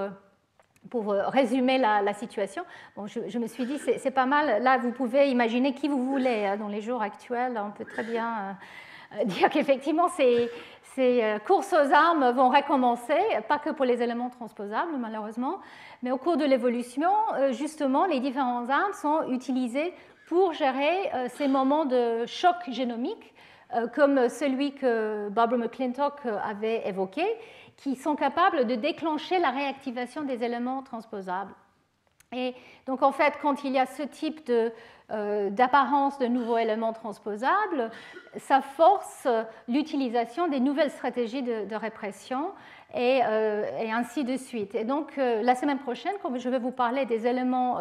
résumer la situation. Bon, je me suis dit, c'est pas mal. Là, vous pouvez imaginer qui vous voulez. Dans les jours actuels, on peut très bien dire qu'effectivement, ces courses aux armes vont recommencer, pas que pour les éléments transposables, malheureusement, mais au cours de l'évolution, justement, les différentes armes sont utilisées pour gérer ces moments de choc génomique, comme celui que Barbara McClintock avait évoqué, qui sont capables de déclencher la réactivation des éléments transposables. Et donc, en fait, quand il y a ce type d'apparence de nouveaux éléments transposables, ça force l'utilisation des nouvelles stratégies de répression et ainsi de suite. Et donc, la semaine prochaine, comme je vais vous parler des éléments,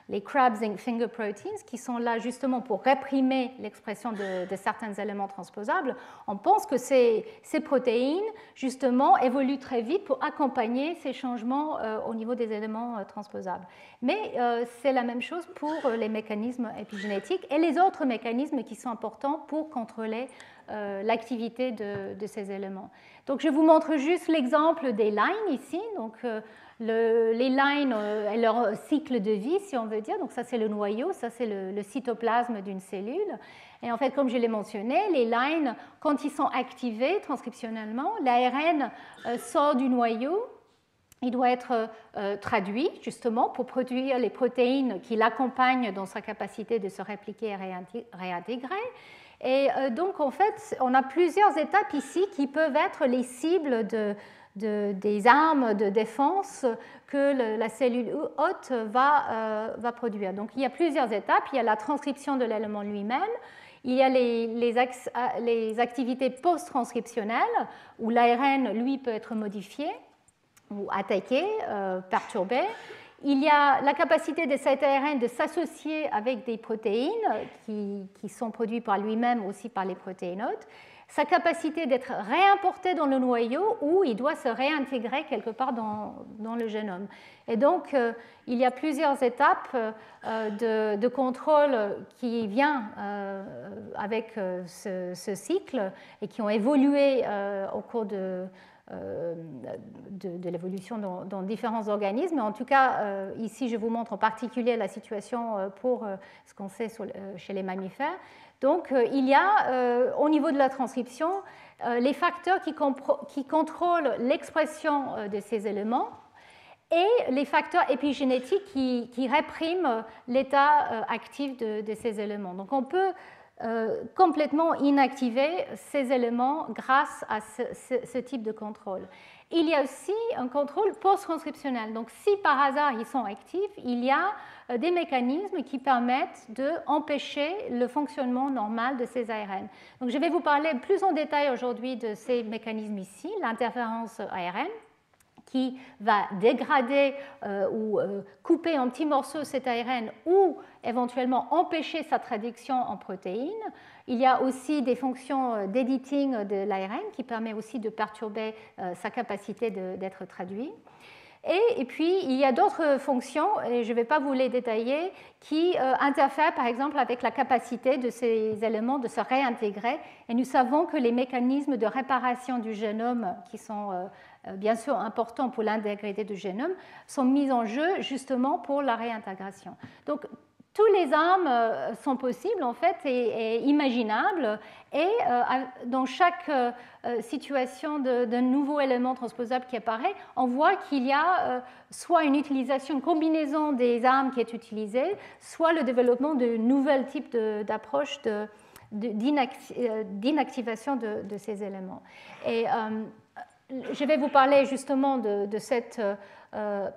les crab zinc finger proteins, qui sont là justement pour réprimer l'expression de certains éléments transposables, on pense que ces protéines, justement, évoluent très vite pour accompagner ces changements au niveau des éléments transposables. Mais c'est la même chose pour les mécanismes épigénétiques et les autres mécanismes qui sont importants pour contrôler l'activité de ces éléments. Donc, je vous montre juste l'exemple des lines ici. Donc, les lines et leur cycle de vie, si on veut dire. Donc, ça, c'est le noyau, ça, c'est le cytoplasme d'une cellule. Et en fait, comme je l'ai mentionné, les lines, quand ils sont activés transcriptionnellement, l'ARN sort du noyau il doit être traduit justement pour produire les protéines qui l'accompagnent dans sa capacité de se répliquer et réintégrer. Et donc, en fait, on a plusieurs étapes ici qui peuvent être les cibles des armes de défense que la cellule hôte va produire. Donc, il y a plusieurs étapes. Il y a la transcription de l'élément lui-même. Il y a les activités post-transcriptionnelles où l'ARN, lui, peut être modifié ou attaqué, perturbé. Il y a la capacité de cet ARN de s'associer avec des protéines qui sont produites par lui-même, aussi par les protéines hôtes. Sa capacité d'être réimporté dans le noyau où il doit se réintégrer quelque part dans le génome. Et donc, il y a plusieurs étapes de contrôle qui viennent avec ce cycle et qui ont évolué au cours de l'évolution dans différents organismes. En tout cas, ici, je vous montre en particulier la situation pour ce qu'on sait chez les mammifères. Donc, il y a, au niveau de la transcription, les facteurs qui contrôlent l'expression de ces éléments et les facteurs épigénétiques qui répriment l'état actif de ces éléments. Donc, on peut complètement inactiver ces éléments grâce à ce type de contrôle. Il y a aussi un contrôle post-transcriptionnel. Donc, si par hasard ils sont actifs, il y a des mécanismes qui permettent d'empêcher le fonctionnement normal de ces ARN. Donc, je vais vous parler plus en détail aujourd'hui de ces mécanismes ici, l'interférence ARN, qui va dégrader ou couper en petits morceaux cet ARN ou éventuellement empêcher sa traduction en protéines. Il y a aussi des fonctions d'editing de l'ARN qui permet aussi de perturber sa capacité d'être traduit. Et puis, il y a d'autres fonctions, et je ne vais pas vous les détailler, qui interfèrent par exemple avec la capacité de ces éléments de se réintégrer. Et nous savons que les mécanismes de réparation du génome, qui sont bien sûr importants pour l'intégrité du génome, sont mis en jeu justement pour la réintégration. Donc, tous les armes sont possibles en fait et imaginables et dans chaque situation d'un nouveau élément transposable qui apparaît, on voit qu'il y a soit une utilisation, une combinaison des armes qui est utilisée, soit le développement de nouveaux types d'approches d'inactivation de ces éléments. Et je vais vous parler justement de cette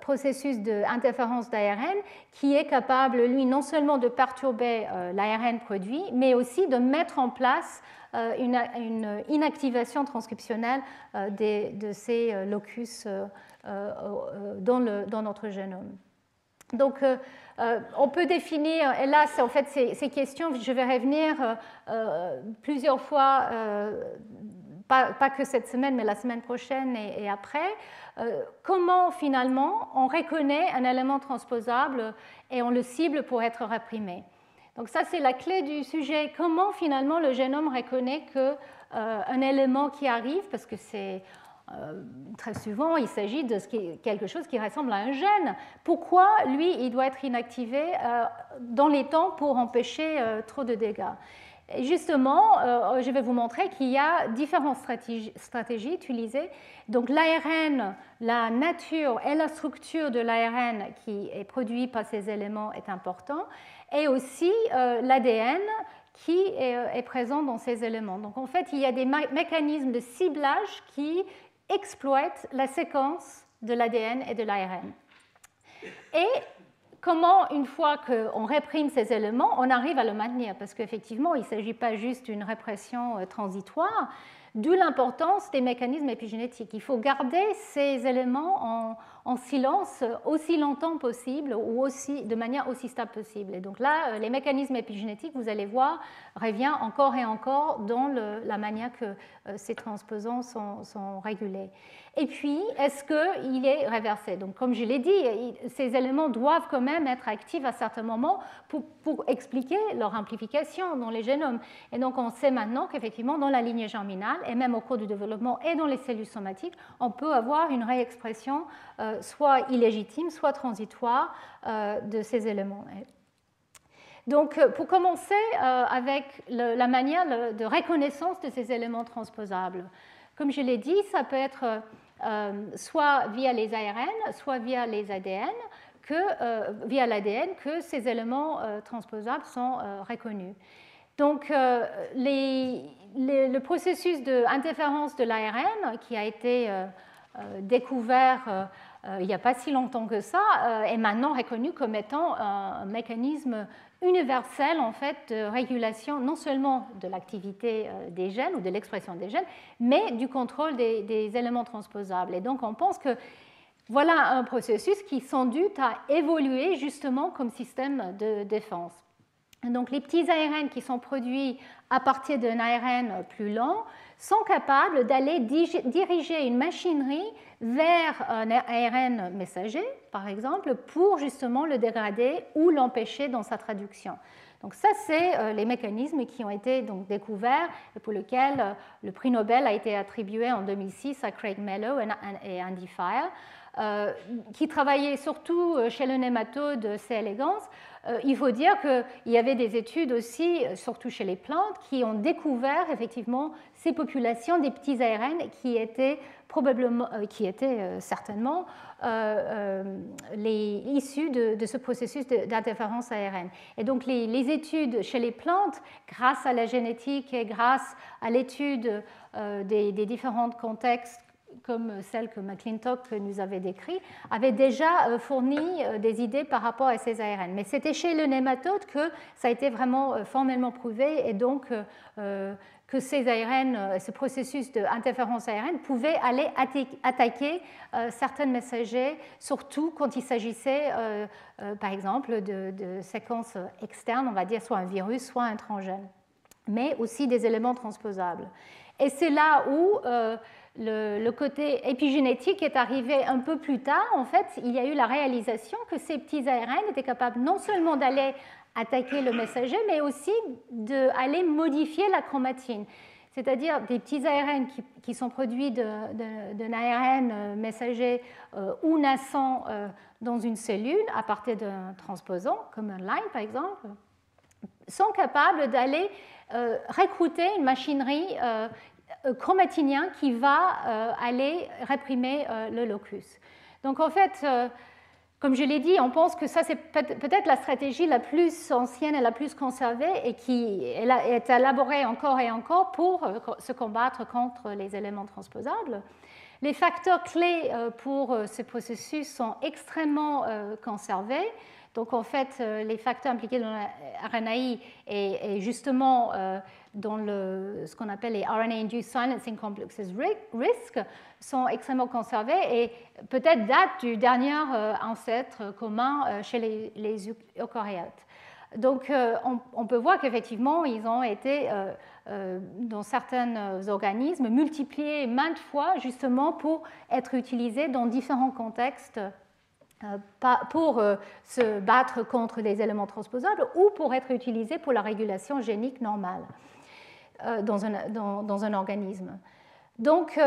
processus d'interférence d'ARN qui est capable, lui, non seulement de perturber l'ARN produit, mais aussi de mettre en place une inactivation transcriptionnelle de ces locus dans notre génome. Donc, on peut définir, et là, en fait, ces questions, je vais revenir plusieurs fois, pas que cette semaine, mais la semaine prochaine et après, comment finalement on reconnaît un élément transposable et on le cible pour être réprimé. Donc ça, c'est la clé du sujet. Comment finalement le génome reconnaît qu'un élément qui arrive, parce que c'est très souvent, il s'agit de quelque chose qui ressemble à un gène. Pourquoi, lui, il doit être inactivé dans les temps pour empêcher trop de dégâts? Et justement, je vais vous montrer qu'il y a différentes stratégies utilisées. Donc l'ARN, la nature et la structure de l'ARN qui est produit par ces éléments est important, et aussi l'ADN qui est présent dans ces éléments. Donc en fait, il y a des mécanismes de ciblage qui exploitent la séquence de l'ADN et de l'ARN. Et comment, une fois qu'on réprime ces éléments, on arrive à le maintenir? Parce qu'effectivement, il ne s'agit pas juste d'une répression transitoire, d'où l'importance des mécanismes épigénétiques. Il faut garder ces éléments en silence aussi longtemps possible ou aussi, de manière aussi stable possible. Et donc là, les mécanismes épigénétiques, vous allez voir, reviennent encore et encore dans la manière que ces transposants sont régulés. Et puis, est-ce qu'il est réversé? Donc, comme je l'ai dit, ces éléments doivent quand même être actifs à certains moments pour expliquer leur amplification dans les génomes. Et donc, on sait maintenant qu'effectivement, dans la lignée germinale, et même au cours du développement et dans les cellules somatiques, on peut avoir une réexpression soit illégitime, soit transitoire de ces éléments. Donc, pour commencer avec la manière de reconnaissance de ces éléments transposables, comme je l'ai dit, ça peut être soit via les ARN, soit via les ADN, via l'ADN, que ces éléments transposables sont reconnus. Donc, le processus d'interférence de l'ARN, qui a été découvert il n'y a pas si longtemps que ça, est maintenant reconnu comme étant un mécanisme universel en fait, de régulation non seulement de l'activité des gènes ou de l'expression des gènes, mais du contrôle des éléments transposables. Et donc, on pense que voilà un processus qui sans doute a évolué justement comme système de défense. Donc, les petits ARN qui sont produits à partir d'un ARN plus lent sont capables d'aller diriger une machinerie vers un ARN messager, par exemple, pour justement le dégrader ou l'empêcher dans sa traduction. Donc ça, c'est les mécanismes qui ont été donc découverts et pour lesquels le prix Nobel a été attribué en 2006 à Craig Mello et Andy Fire, qui travaillaient surtout chez le nématode C. elegans. Il faut dire qu'il y avait des études aussi, surtout chez les plantes, qui ont découvert effectivement ces populations des petits ARN qui étaient certainement issus de ce processus d'interférence ARN. Et donc les études chez les plantes, grâce à la génétique et grâce à l'étude des différents contextes comme celle que McClintock nous avait décrite, avait déjà fourni des idées par rapport à ces ARN. Mais c'était chez le nématode que ça a été vraiment formellement prouvé et donc que ces ARN, ce processus d'interférence ARN pouvait aller attaquer certains messagers, surtout quand il s'agissait, par exemple, de séquences externes, on va dire soit un virus, soit un transgène, mais aussi des éléments transposables. Et c'est là où le côté épigénétique est arrivé un peu plus tard. En fait, il y a eu la réalisation que ces petits ARN étaient capables non seulement d'aller attaquer le messager, mais aussi d'aller modifier la chromatine. C'est-à-dire des petits ARN qui sont produits d'un ARN messager ou naissant dans une cellule à partir d'un transposant, comme un line par exemple, sont capables d'aller recruter une machinerie chromatinien qui va aller réprimer le locus. Donc en fait, comme je l'ai dit, on pense que ça c'est peut-être la stratégie la plus ancienne et la plus conservée et qui est élaborée encore et encore pour se combattre contre les éléments transposables. Les facteurs clés pour ce processus sont extrêmement conservés. Donc en fait, les facteurs impliqués dans la RNAi et justement dans ce qu'on appelle les RNA-induced silencing complexes risk sont extrêmement conservés et peut-être datent du dernier ancêtre commun chez les eucaryotes. Donc on peut voir qu'effectivement, ils ont été dans certains organismes multipliés maintes fois justement pour être utilisés dans différents contextes pour se battre contre les éléments transposables ou pour être utilisés pour la régulation génique normale dans un organisme. Donc,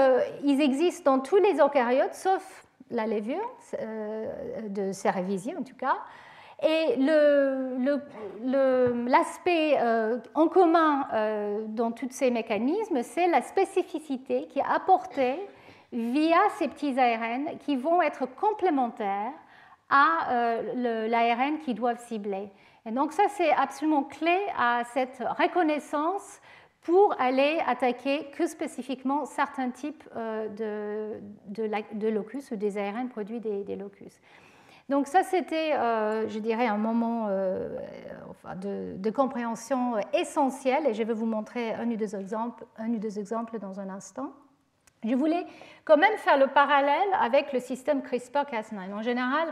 ils existent dans tous les eucaryotes, sauf la levure de Cerevisiae en tout cas. Et l'aspect en commun dans tous ces mécanismes, c'est la spécificité qui est apportée via ces petits ARN qui vont être complémentaires à l'ARN qu'ils doivent cibler. Et donc ça, c'est absolument clé à cette reconnaissance pour aller attaquer que spécifiquement certains types de locus ou des ARN produits des locus. Donc ça, c'était, je dirais, un moment de compréhension essentiel et je vais vous montrer un ou deux exemples dans un instant. Je voulais quand même faire le parallèle avec le système CRISPR-Cas9. En général,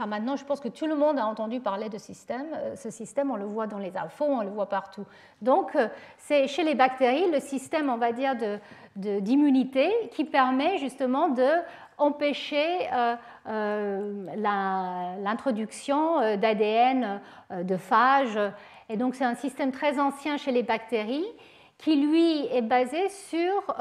maintenant, je pense que tout le monde a entendu parler de ce système, on le voit dans les alphons, on le voit partout. Donc, c'est chez les bactéries le système, on va dire, d'immunité qui permet justement d'empêcher l'introduction d'ADN de phages. Et donc, c'est un système très ancien chez les bactéries qui, lui, est basé sur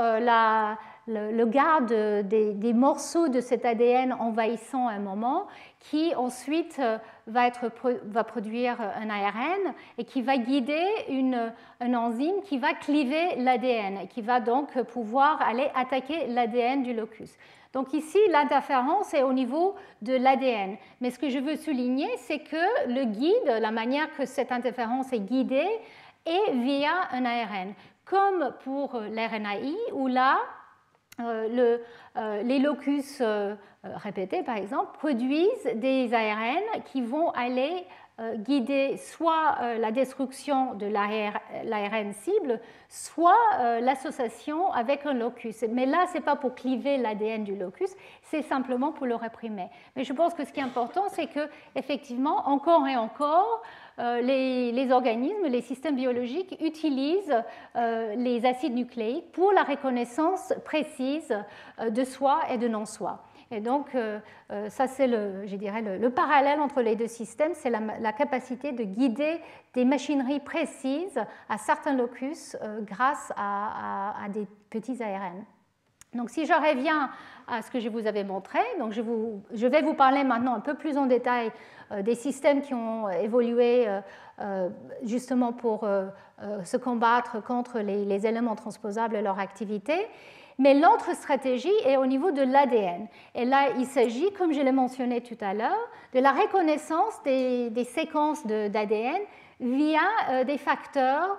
le garde des morceaux de cet ADN envahissant un moment qui ensuite va produire un ARN et qui va guider un enzyme qui va cliver l'ADN et qui va donc pouvoir aller attaquer l'ADN du locus. Donc ici, l'interférence est au niveau de l'ADN. Mais ce que je veux souligner, c'est que le guide, la manière que cette interférence est guidée, est via un ARN. Comme pour l'RNAi, où là, les locus répétés, par exemple, produisent des ARN qui vont aller guider soit la destruction de l'ARN cible, soit l'association avec un locus. Mais là, ce n'est pas pour cliver l'ADN du locus, c'est simplement pour le réprimer. Mais je pense que ce qui est important, c'est qu'effectivement, encore et encore, les organismes, les systèmes biologiques utilisent les acides nucléiques pour la reconnaissance précise de soi et de non-soi. Et donc, ça, c'est le parallèle entre les deux systèmes, c'est la capacité de guider des machineries précises à certains locus grâce à des petits ARN. Donc, si je reviens à ce que je vous avais montré, donc je vais vous parler maintenant un peu plus en détail des systèmes qui ont évolué justement pour se combattre contre les éléments transposables et leur activité. Mais l'autre stratégie est au niveau de l'ADN. Et là, il s'agit, comme je l'ai mentionné tout à l'heure, de la reconnaissance des séquences d'ADN via des facteurs,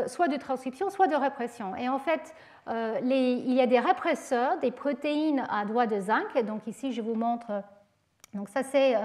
soit de transcription, soit de répression. Et en fait, il y a des répresseurs, des protéines à doigt de zinc. Et donc ici, je vous montre. Donc ça, c'est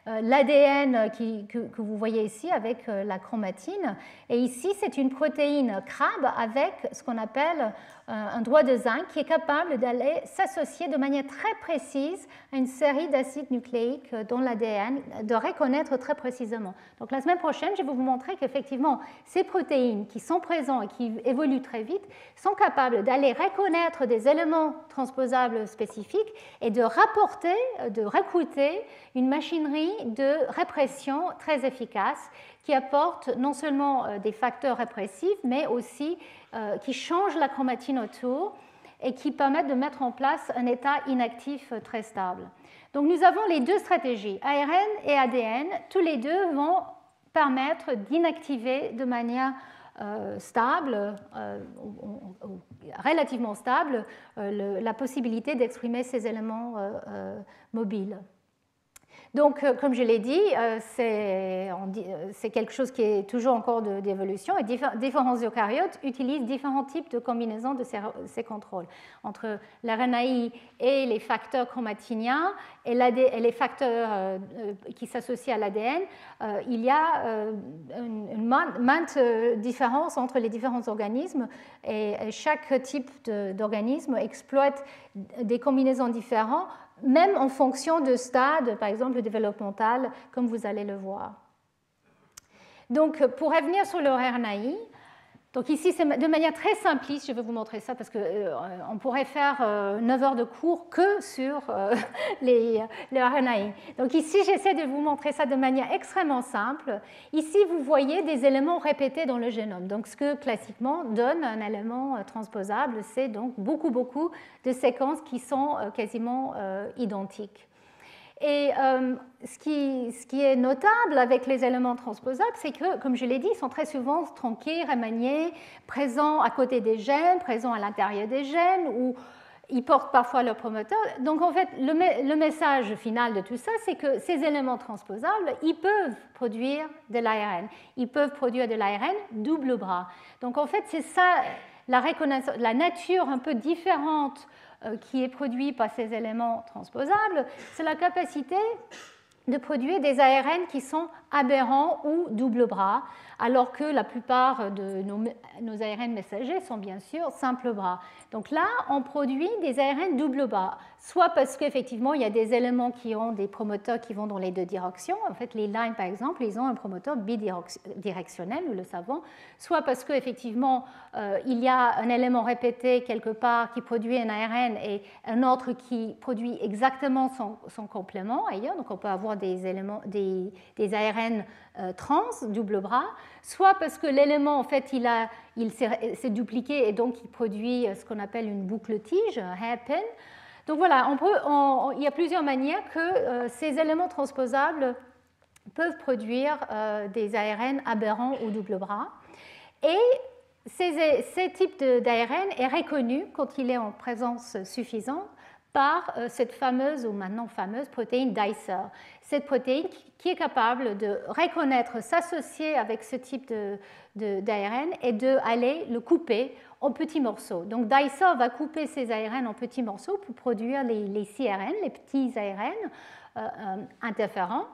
l'ADN que vous voyez ici avec la chromatine. Et ici, c'est une protéine crabe avec ce qu'on appelle un doigt de zinc qui est capable d'aller s'associer de manière très précise à une série d'acides nucléiques dans l'ADN, de reconnaître très précisément. Donc la semaine prochaine, je vais vous montrer qu'effectivement, ces protéines qui sont présentes et qui évoluent très vite sont capables d'aller reconnaître des éléments transposables spécifiques et de rapporter, de recruter une machinerie de répression très efficace qui apporte non seulement des facteurs répressifs, mais aussi qui changent la chromatine autour et qui permettent de mettre en place un état inactif très stable. Donc nous avons les deux stratégies, ARN et ADN, tous les deux vont permettre d'inactiver de manière stable, relativement stable, la possibilité d'exprimer ces éléments mobiles. Donc, comme je l'ai dit, c'est quelque chose qui est toujours en cours d'évolution et différents eucaryotes utilisent différents types de combinaisons de ces contrôles. Entre l'RNAi et les facteurs chromatiniens et les facteurs qui s'associent à l'ADN, il y a une mainte différence entre les différents organismes et chaque type d'organisme exploite des combinaisons différentes, même en fonction de stade, par exemple développemental, comme vous allez le voir. Donc, pour revenir sur le RNAi, donc ici, c'est de manière très simpliste, je vais vous montrer ça parce qu'on pourrait faire 9 heures de cours que sur le RNAi. Donc ici, j'essaie de vous montrer ça de manière extrêmement simple. Ici, vous voyez des éléments répétés dans le génome. Donc ce que classiquement donne un élément transposable, c'est donc beaucoup de séquences qui sont quasiment identiques. Et ce qui est notable avec les éléments transposables, c'est que, comme je l'ai dit, ils sont très souvent tronqués, remaniés, présents à côté des gènes, présents à l'intérieur des gènes, ou ils portent parfois leur promoteur. Donc, en fait, le message final de tout ça, c'est que ces éléments transposables, ils peuvent produire de l'ARN. Ils peuvent produire de l'ARN double bras. Donc, en fait, c'est ça la nature un peu différente qui est produit par ces éléments transposables, c'est la capacité de produire des ARN qui sont aberrants ou double bras, alors que la plupart de nos ARN messagers sont bien sûr simple bras. Donc là, on produit des ARN double bras, soit parce qu'effectivement, il y a des éléments qui ont des promoteurs qui vont dans les deux directions. En fait, les Lyme, par exemple, ils ont un promoteur bidirectionnel, nous le savons, soit parce qu'effectivement, il y a un élément répété quelque part qui produit un ARN et un autre qui produit exactement son complément ailleurs. Donc, on peut avoir avoir des ARN trans, double bras, soit parce que l'élément, en fait, il s'est dupliqué et donc il produit ce qu'on appelle une boucle tige, un hairpin. Donc voilà, il y a plusieurs manières que ces éléments transposables peuvent produire des ARN aberrants ou double bras. Et ces types d'ARN est reconnu quand il est en présence suffisante par cette fameuse, ou maintenant fameuse, protéine Dicer. Cette protéine qui est capable de reconnaître, s'associer avec ce type d'ARN et d'aller le couper en petits morceaux. Donc Dicer va couper ces ARN en petits morceaux pour produire les CRN, les petits ARN interférents.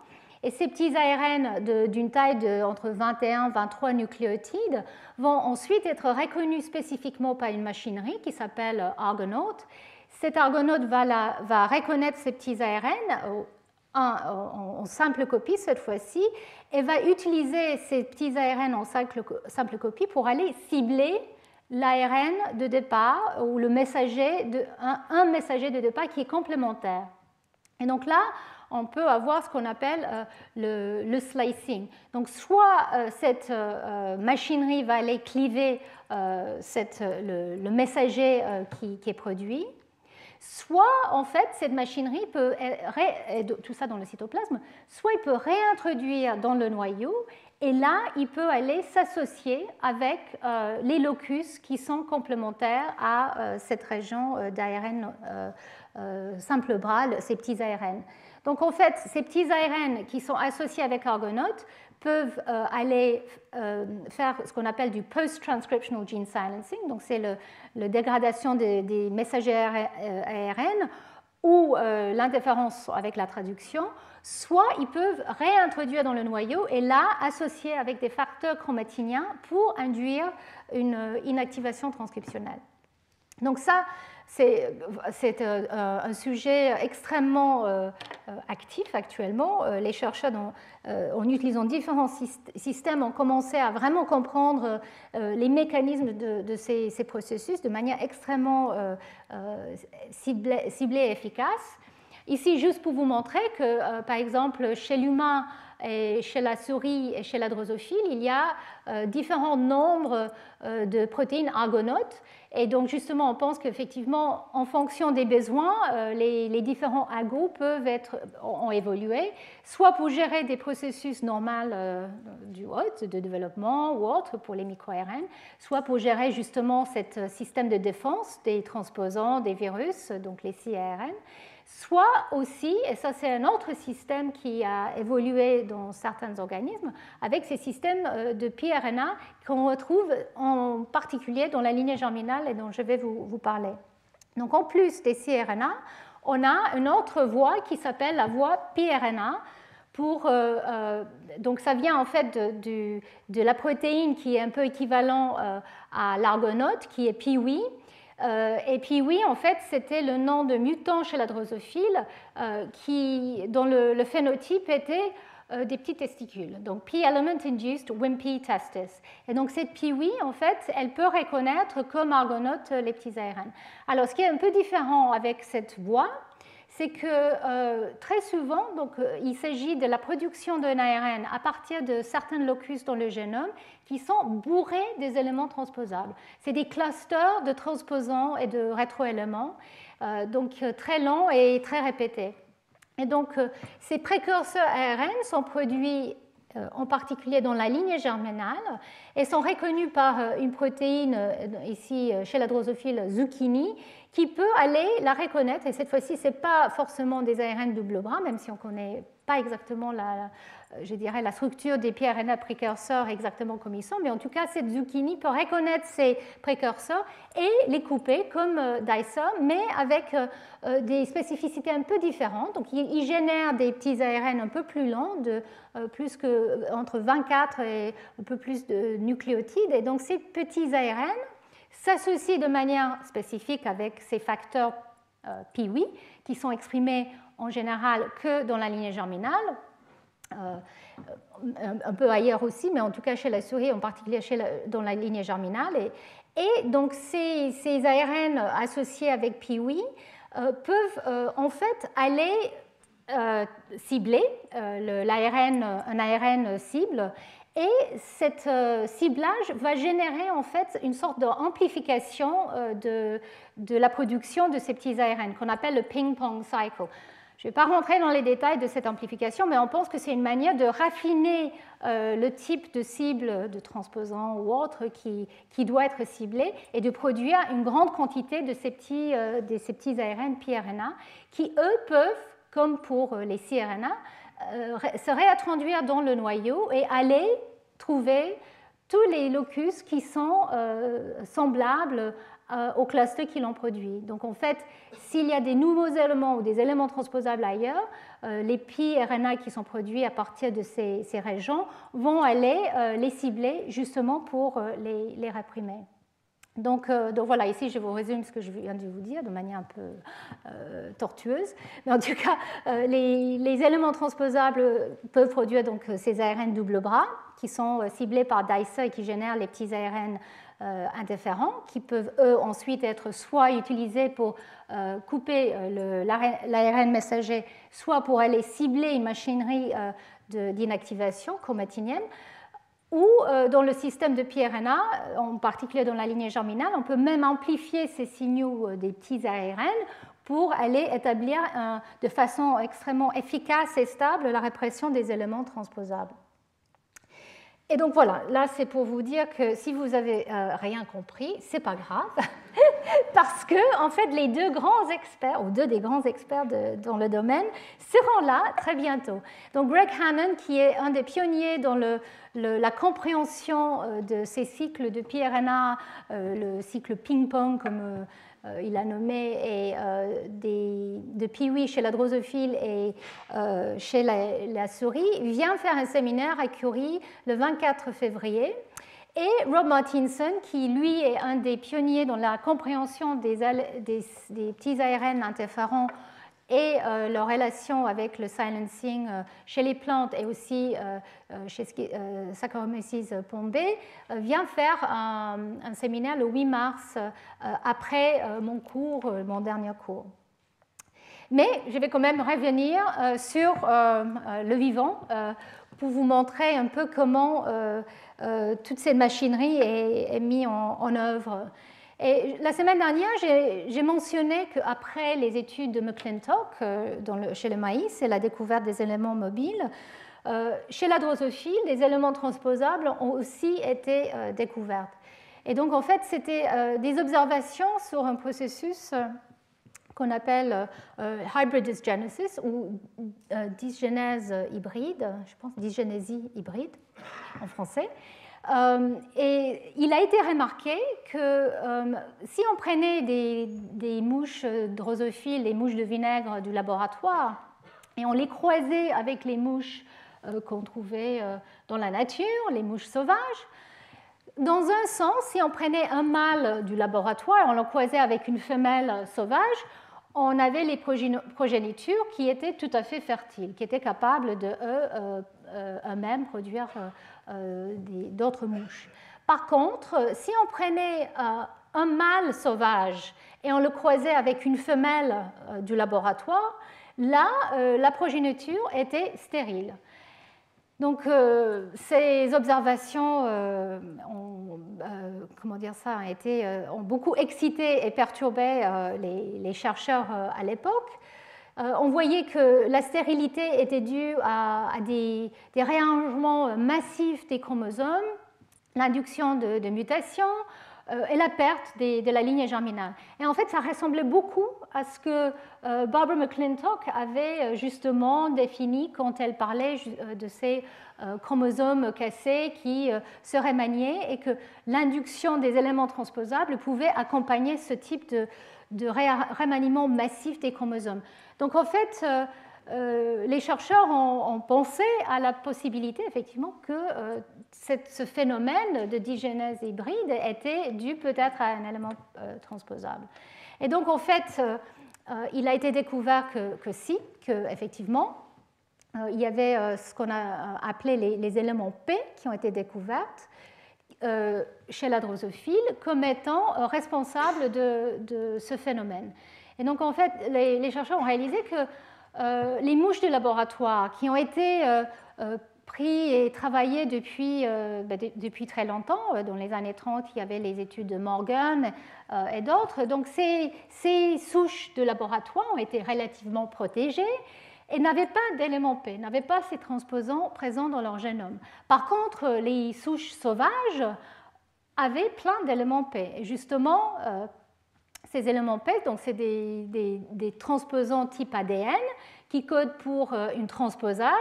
Et ces petits ARN d'une taille entre 21 et 23 nucléotides vont ensuite être reconnus spécifiquement par une machinerie qui s'appelle Argonaut. Cet Argonaut va reconnaître ces petits ARN en simple copie cette fois-ci et va utiliser ces petits ARN en simple copie pour aller cibler l'ARN de départ ou un messager de départ qui est complémentaire. Et donc là, on peut avoir ce qu'on appelle le slicing. Donc soit cette machinerie va aller cliver le messager qui est produit, soit en fait cette machinerie peut, tout ça dans le cytoplasme, soit il peut réintroduire dans le noyau et là il peut aller s'associer avec les locus qui sont complémentaires à cette région d'ARN simple bras, ces petits ARN. Donc en fait, ces petits ARN qui sont associés avec Argonaut peuvent aller faire ce qu'on appelle du post-transcriptional gene silencing, donc c'est la dégradation des messagers ARN ou l'interférence avec la traduction, soit ils peuvent réintroduire dans le noyau et là associer avec des facteurs chromatiniens pour induire une inactivation transcriptionnelle. Donc ça, c'est un sujet extrêmement actif actuellement. Les chercheurs, en utilisant différents systèmes, ont commencé à vraiment comprendre les mécanismes de ces processus de manière extrêmement ciblée et efficace. Ici, juste pour vous montrer que, par exemple, chez l'humain, et chez la souris et chez la drosophile, il y a différents nombres de protéines argonautes. Et donc, justement, on pense qu'effectivement, en fonction des besoins, les différents agos ont évolué, soit pour gérer des processus normaux du hôte, de développement ou autre pour les micro-ARN, soit pour gérer justement ce système de défense des transposants, des virus, donc les CARN, soit aussi, et ça c'est un autre système qui a évolué dans certains organismes, avec ces systèmes de piRNA qu'on retrouve en particulier dans la lignée germinale et dont je vais vous parler. Donc en plus des cRNA, on a une autre voie qui s'appelle la voie piRNA. Donc ça vient en fait de la protéine qui est un peu équivalent à l'argonaute, qui est PIWI. Et puis oui, en fait, c'était le nom de mutant chez la drosophile dont le phénotype était des petits testicules. Donc P-element induced wimpy testis. Et donc cette PIWI, en fait, elle peut reconnaître comme argonaute les petits ARN. Alors ce qui est un peu différent avec cette voie, c'est que très souvent, il s'agit de la production d'un ARN à partir de certains locus dans le génome qui sont bourrés des éléments transposables. C'est des clusters de transposants et de rétroéléments, donc très longs et très répétés. Et donc, ces précurseurs ARN sont produits en particulier dans la lignée germinale et sont reconnus par une protéine, ici chez la drosophile zucchini, qui peut aller la reconnaître. Et cette fois-ci, ce n'est pas forcément des ARN double bras, même si on ne connaît pas exactement la structure des piRNA précurseurs exactement comme ils sont, mais en tout cas, cette zucchini peut reconnaître ces précurseurs et les couper comme Dicer, mais avec des spécificités un peu différentes. Donc, il génère des petits ARN un peu plus longs, entre 24 et un peu plus de nucléotides. Et donc, ces petits ARN s'associent de manière spécifique avec ces facteurs PIWI qui sont exprimés en général que dans la lignée germinale, un peu ailleurs aussi, mais en tout cas chez la souris, en particulier dans la lignée germinale. Et donc ces ARN associés avec PIWI peuvent en fait aller ciblé, un ARN cible, et cet ciblage va générer en fait une sorte d'amplification de la production de ces petits ARN qu'on appelle le ping-pong cycle. Je ne vais pas rentrer dans les détails de cette amplification, mais on pense que c'est une manière de raffiner le type de cible de transposant ou autre qui doit être ciblé et de produire une grande quantité de ces petits ARN piRNA qui, eux, peuvent, comme pour les cRNA, se réintroduire dans le noyau et aller trouver tous les locus qui sont semblables au cluster qui l'ont produit. Donc en fait, s'il y a des nouveaux éléments ou des éléments transposables ailleurs, les piRNA qui sont produits à partir de ces régions vont aller les cibler justement pour les réprimer. Donc voilà, ici je vous résume ce que je viens de vous dire de manière un peu tortueuse. Mais en tout cas, les éléments transposables peuvent produire donc ces ARN double bras qui sont ciblés par DICER et qui génèrent les petits ARN interférents qui peuvent eux ensuite être soit utilisés pour couper l'ARN messager, soit pour aller cibler une machinerie d'inactivation chromatinienne. Ou dans le système de piRNA, en particulier dans la lignée germinale, on peut même amplifier ces signaux des petits ARN pour aller établir de façon extrêmement efficace et stable la répression des éléments transposables. Et donc voilà, là c'est pour vous dire que si vous n'avez rien compris, c'est pas grave, parce que en fait les deux grands experts, ou deux des grands experts dans le domaine, seront là très bientôt. Donc Greg Hannon, qui est un des pionniers dans la compréhension de ces cycles de piRNA, le cycle ping-pong comme il a nommé, et de Peewee chez la drosophile et chez la souris, vient faire un séminaire à Curie le 24 février. Et Rob Martinson, qui lui est un des pionniers dans la compréhension des petits ARN interférents et leur relation avec le silencing chez les plantes et aussi chez Saccharomyces bombay, vient faire un séminaire le 8 mars après mon cours, mon dernier cours. Mais je vais quand même revenir sur le vivant pour vous montrer un peu comment toute cette machinerie est mise en œuvre. Et la semaine dernière, j'ai mentionné qu'après les études de McClintock chez le maïs et la découverte des éléments mobiles, chez la drosophile, les éléments transposables ont aussi été découverts. Et donc, en fait, c'était des observations sur un processus qu'on appelle hybrid dysgenesis ou dysgenèse hybride, je pense dysgénésie hybride en français. Et il a été remarqué que si on prenait des mouches drosophiles, les mouches de vinaigre du laboratoire, et on les croisait avec les mouches qu'on trouvait dans la nature, les mouches sauvages, dans un sens, si on prenait un mâle du laboratoire et on le croisait avec une femelle sauvage, on avait les progénitures qui étaient tout à fait fertiles, qui étaient capables de eux-mêmes produire d'autres mouches. Par contre, si on prenait un mâle sauvage et on le croisait avec une femelle du laboratoire, là, la progéniture était stérile. Donc, ces observations ont beaucoup excité et perturbé les chercheurs à l'époque. On voyait que la stérilité était due à des réarrangements massifs des chromosomes, l'induction de mutations et la perte de la lignée germinale. Et en fait, ça ressemblait beaucoup à ce que Barbara McClintock avait justement défini quand elle parlait de ces chromosomes cassés qui seraient maniés et que l'induction des éléments transposables pouvait accompagner ce type de remaniement massif des chromosomes. Donc en fait, les chercheurs ont pensé à la possibilité effectivement que ce phénomène de dysgenèse hybride était dû peut-être à un élément transposable. Et donc en fait, il a été découvert qu'effectivement, il y avait ce qu'on a appelé les éléments P qui ont été découverts chez la drosophile comme étant responsables de ce phénomène. Et donc en fait, les chercheurs ont réalisé que les mouches de laboratoire qui ont été pris et travaillées depuis très longtemps. Dans les années 30, il y avait les études de Morgan et d'autres. Donc ces souches de laboratoire ont été relativement protégées et n'avaient pas d'éléments P, n'avaient pas ces transposants présents dans leur génome. Par contre, les souches sauvages avaient plein d'éléments P. Et justement, ces éléments P, donc c'est des transposants type ADN qui codent pour une transposase,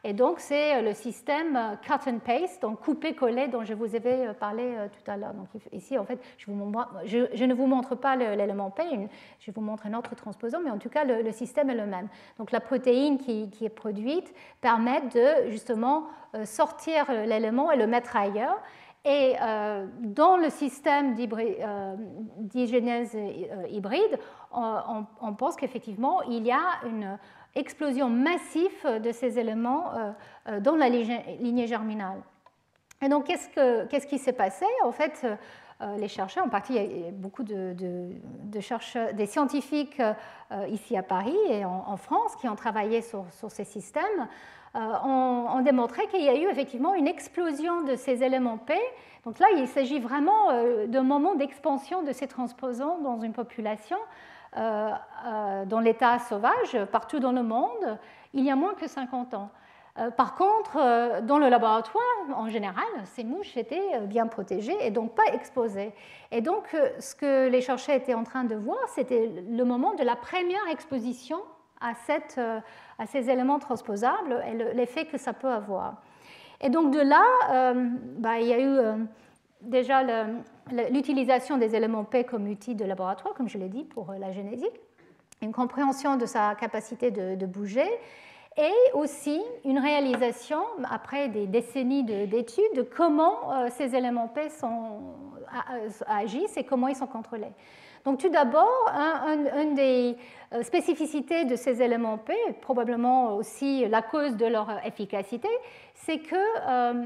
et donc c'est le système cut and paste, donc couper-coller dont je vous avais parlé tout à l'heure. Donc ici, en fait, je ne vous montre pas l'élément P, je vous montre un autre transposant, mais en tout cas, le système est le même. Donc la protéine qui est produite permet de justement sortir l'élément et le mettre ailleurs. Et dans le système d'hygiénèse hybride, on pense qu'effectivement, il y a une explosion massive de ces éléments dans la lignée germinale. Et donc, qu'est-ce qui s'est passé? En fait, les chercheurs, en partie, il y a beaucoup de chercheurs, des scientifiques ici à Paris et en France qui ont travaillé sur ces systèmes, ont démontré qu'il y a eu effectivement une explosion de ces éléments P. Donc là, il s'agit vraiment d'un moment d'expansion de ces transposants dans une population. Dans l'état sauvage, partout dans le monde, il y a moins que 50 ans. Par contre, dans le laboratoire, en général, ces mouches étaient bien protégées et donc pas exposées. Et donc, ce que les chercheurs étaient en train de voir, c'était le moment de la première exposition à ces éléments transposables et l'effet que ça peut avoir. Et donc, de là, il y a eu déjà l'utilisation des éléments P comme outil de laboratoire, comme je l'ai dit, pour la génétique, une compréhension de sa capacité de bouger, et aussi une réalisation, après des décennies d'études, de comment ces éléments P agissent et comment ils sont contrôlés. Donc tout d'abord, une des spécificités de ces éléments P, probablement aussi la cause de leur efficacité, c'est que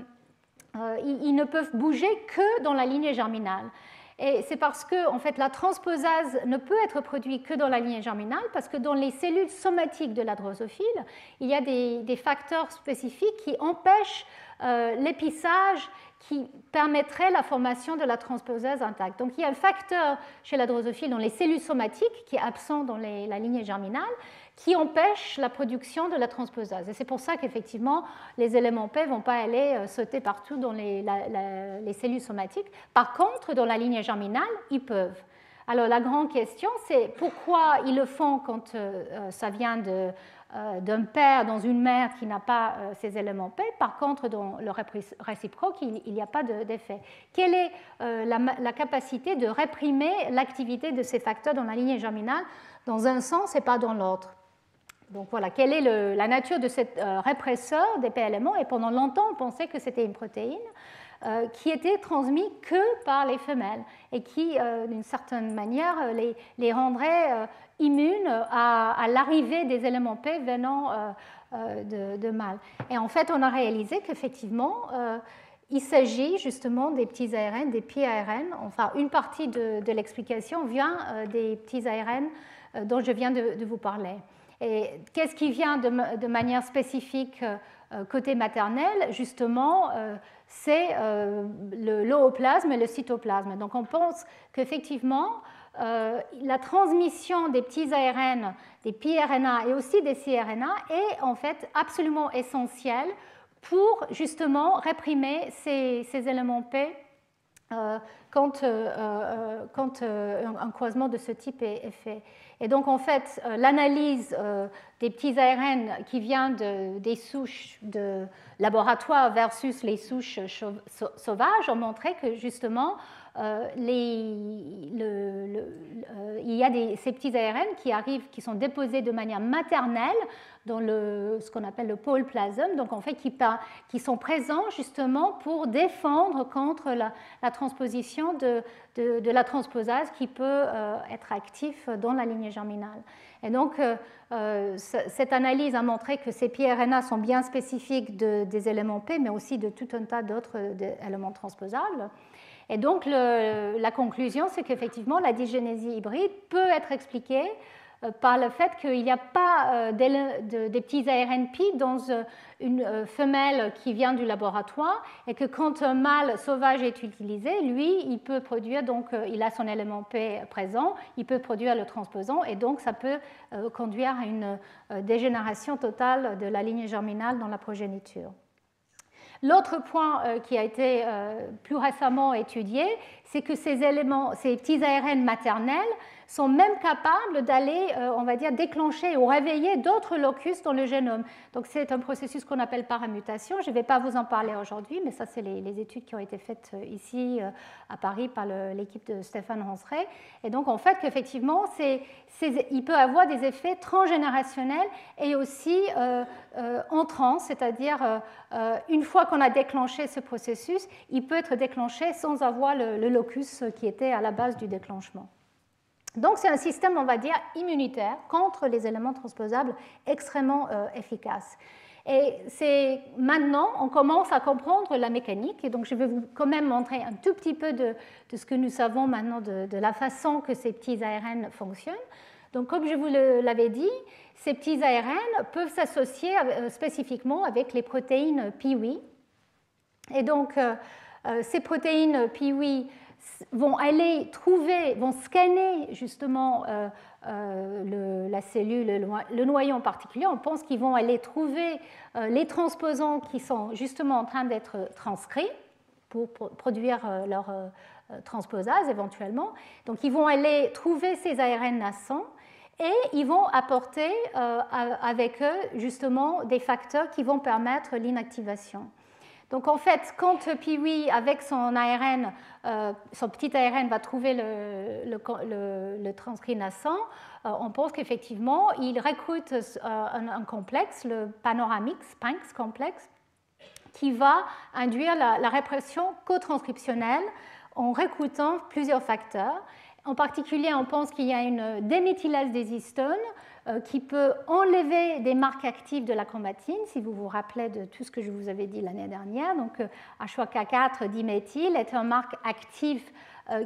ils ne peuvent bouger que dans la lignée germinale. Et c'est parce que en fait, la transposase ne peut être produite que dans la lignée germinale, parce que dans les cellules somatiques de la drosophile, il y a des facteurs spécifiques qui empêchent l'épissage qui permettrait la formation de la transposase intacte. Donc il y a un facteur chez la drosophile dans les cellules somatiques qui est absent dans la lignée germinale, qui empêche la production de la transposase. Et c'est pour ça qu'effectivement, les éléments P ne vont pas aller sauter partout dans les cellules somatiques. Par contre, dans la lignée germinale, ils peuvent. Alors la grande question, c'est pourquoi ils le font quand ça vient d'un père dans une mère qui n'a pas ces éléments P. Par contre, dans le réciproque, il n'y a pas d'effet. Quelle est la capacité de réprimer l'activité de ces facteurs dans la lignée germinale dans un sens et pas dans l'autre? Donc voilà, quelle est la nature de ce répresseur des P-éléments? Et pendant longtemps, on pensait que c'était une protéine qui était transmise que par les femelles et qui, d'une certaine manière, les rendrait immunes à l'arrivée des éléments P venant de mâles. Et en fait, on a réalisé qu'effectivement, il s'agit justement des petits ARN, des pi-ARN. Enfin, une partie de l'explication vient des petits ARN dont je viens de vous parler. Et qu'est-ce qui vient de manière spécifique côté maternel? Justement, c'est l'ooplasme et le cytoplasme. Donc on pense qu'effectivement, la transmission des petits ARN, des piRNA et aussi des cRNA est en fait absolument essentielle pour justement réprimer ces éléments P quand un croisement de ce type est fait. Et donc, en fait, l'analyse des petits ARN qui vient des souches de laboratoire versus les souches sauvages ont montré que, justement, il y a ces petits ARN qui sont déposés de manière maternelle dans ce qu'on appelle le pôle plasme, donc en fait qui sont présents justement pour défendre contre la transposition de la transposase qui peut être active dans la lignée germinale. Et donc cette analyse a montré que ces piRNA sont bien spécifiques des éléments P, mais aussi de tout un tas d'autres éléments transposables. Et donc la conclusion, c'est qu'effectivement la dysgénésie hybride peut être expliquée par le fait qu'il n'y a pas des petits ARN pi dans une femelle qui vient du laboratoire et que quand un mâle sauvage est utilisé, lui, il peut produire, donc il a son élément P présent, il peut produire le transposant et donc ça peut conduire à une dégénération totale de la lignée germinale dans la progéniture. L'autre point qui a été plus récemment étudié, c'est que ces petits ARN maternels sont même capables d'aller, on va dire, déclencher ou réveiller d'autres locus dans le génome. Donc c'est un processus qu'on appelle paramutation. Je ne vais pas vous en parler aujourd'hui, mais ça c'est les études qui ont été faites ici à Paris par l'équipe de Stéphane Ranseret. Et donc en fait qu'effectivement, il peut avoir des effets transgénérationnels et aussi entrants, c'est-à-dire une fois qu'on a déclenché ce processus, il peut être déclenché sans avoir le locus qui était à la base du déclenchement. Donc c'est un système, on va dire, immunitaire contre les éléments transposables extrêmement efficace. Et c'est maintenant, on commence à comprendre la mécanique, et donc je vais vous quand même montrer un tout petit peu de ce que nous savons maintenant de la façon que ces petits ARN fonctionnent. Donc comme je vous l'avais dit, ces petits ARN peuvent s'associer spécifiquement avec les protéines PIWI. Et donc ces protéines PIWI vont aller vont scanner justement la cellule, le noyau en particulier. On pense qu'ils vont aller trouver les transposants qui sont justement en train d'être transcrits pour produire leur transposase éventuellement. Donc ils vont aller trouver ces ARN naissants et ils vont apporter avec eux justement des facteurs qui vont permettre l'inactivation. Donc en fait, quand PIWI, avec son ARN, son petit ARN va trouver le transcrit naissant, on pense qu'effectivement, il recrute un complexe, le Panoramix, Panx complexe, qui va induire la répression co-transcriptionnelle en recrutant plusieurs facteurs. En particulier, on pense qu'il y a une déméthylase des histones qui peut enlever des marques actives de la chromatine, si vous vous rappelez de tout ce que je vous avais dit l'année dernière. Donc, H3K4 diméthyle est une marque active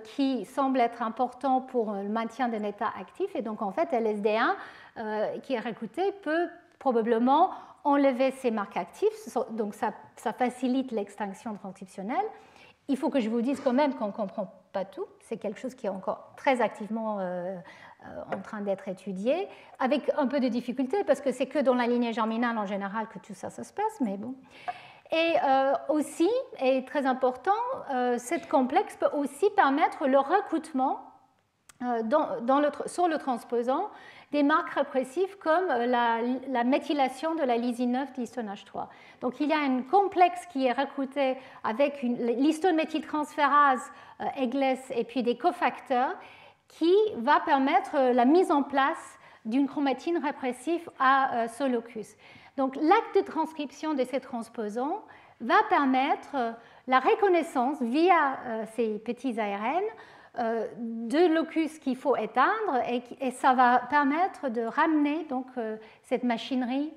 qui semble être important pour le maintien d'un état actif. Et donc, en fait, LSD1 qui est recruté peut probablement enlever ces marques actives. Donc, ça facilite l'extinction transcriptionnelle. Il faut que je vous dise quand même qu'on ne comprend pas tout. C'est quelque chose qui est encore très activement en train d'être étudié, avec un peu de difficulté, parce que c'est que dans la lignée germinale en général que tout ça se passe, mais bon. Et aussi, et très important, cette complexe peut aussi permettre le recrutement sur le transposant des marques répressives comme la méthylation de la lysine 9 d'histone H3. Donc il y a un complexe qui est recruté avec l'histone méthyltransférase EGLES et puis des cofacteurs qui va permettre la mise en place d'une chromatine répressive à ce locus. Donc l'acte de transcription de ces transposants va permettre la reconnaissance via ces petits ARN de locus qu'il faut éteindre et ça va permettre de ramener donc, cette machinerie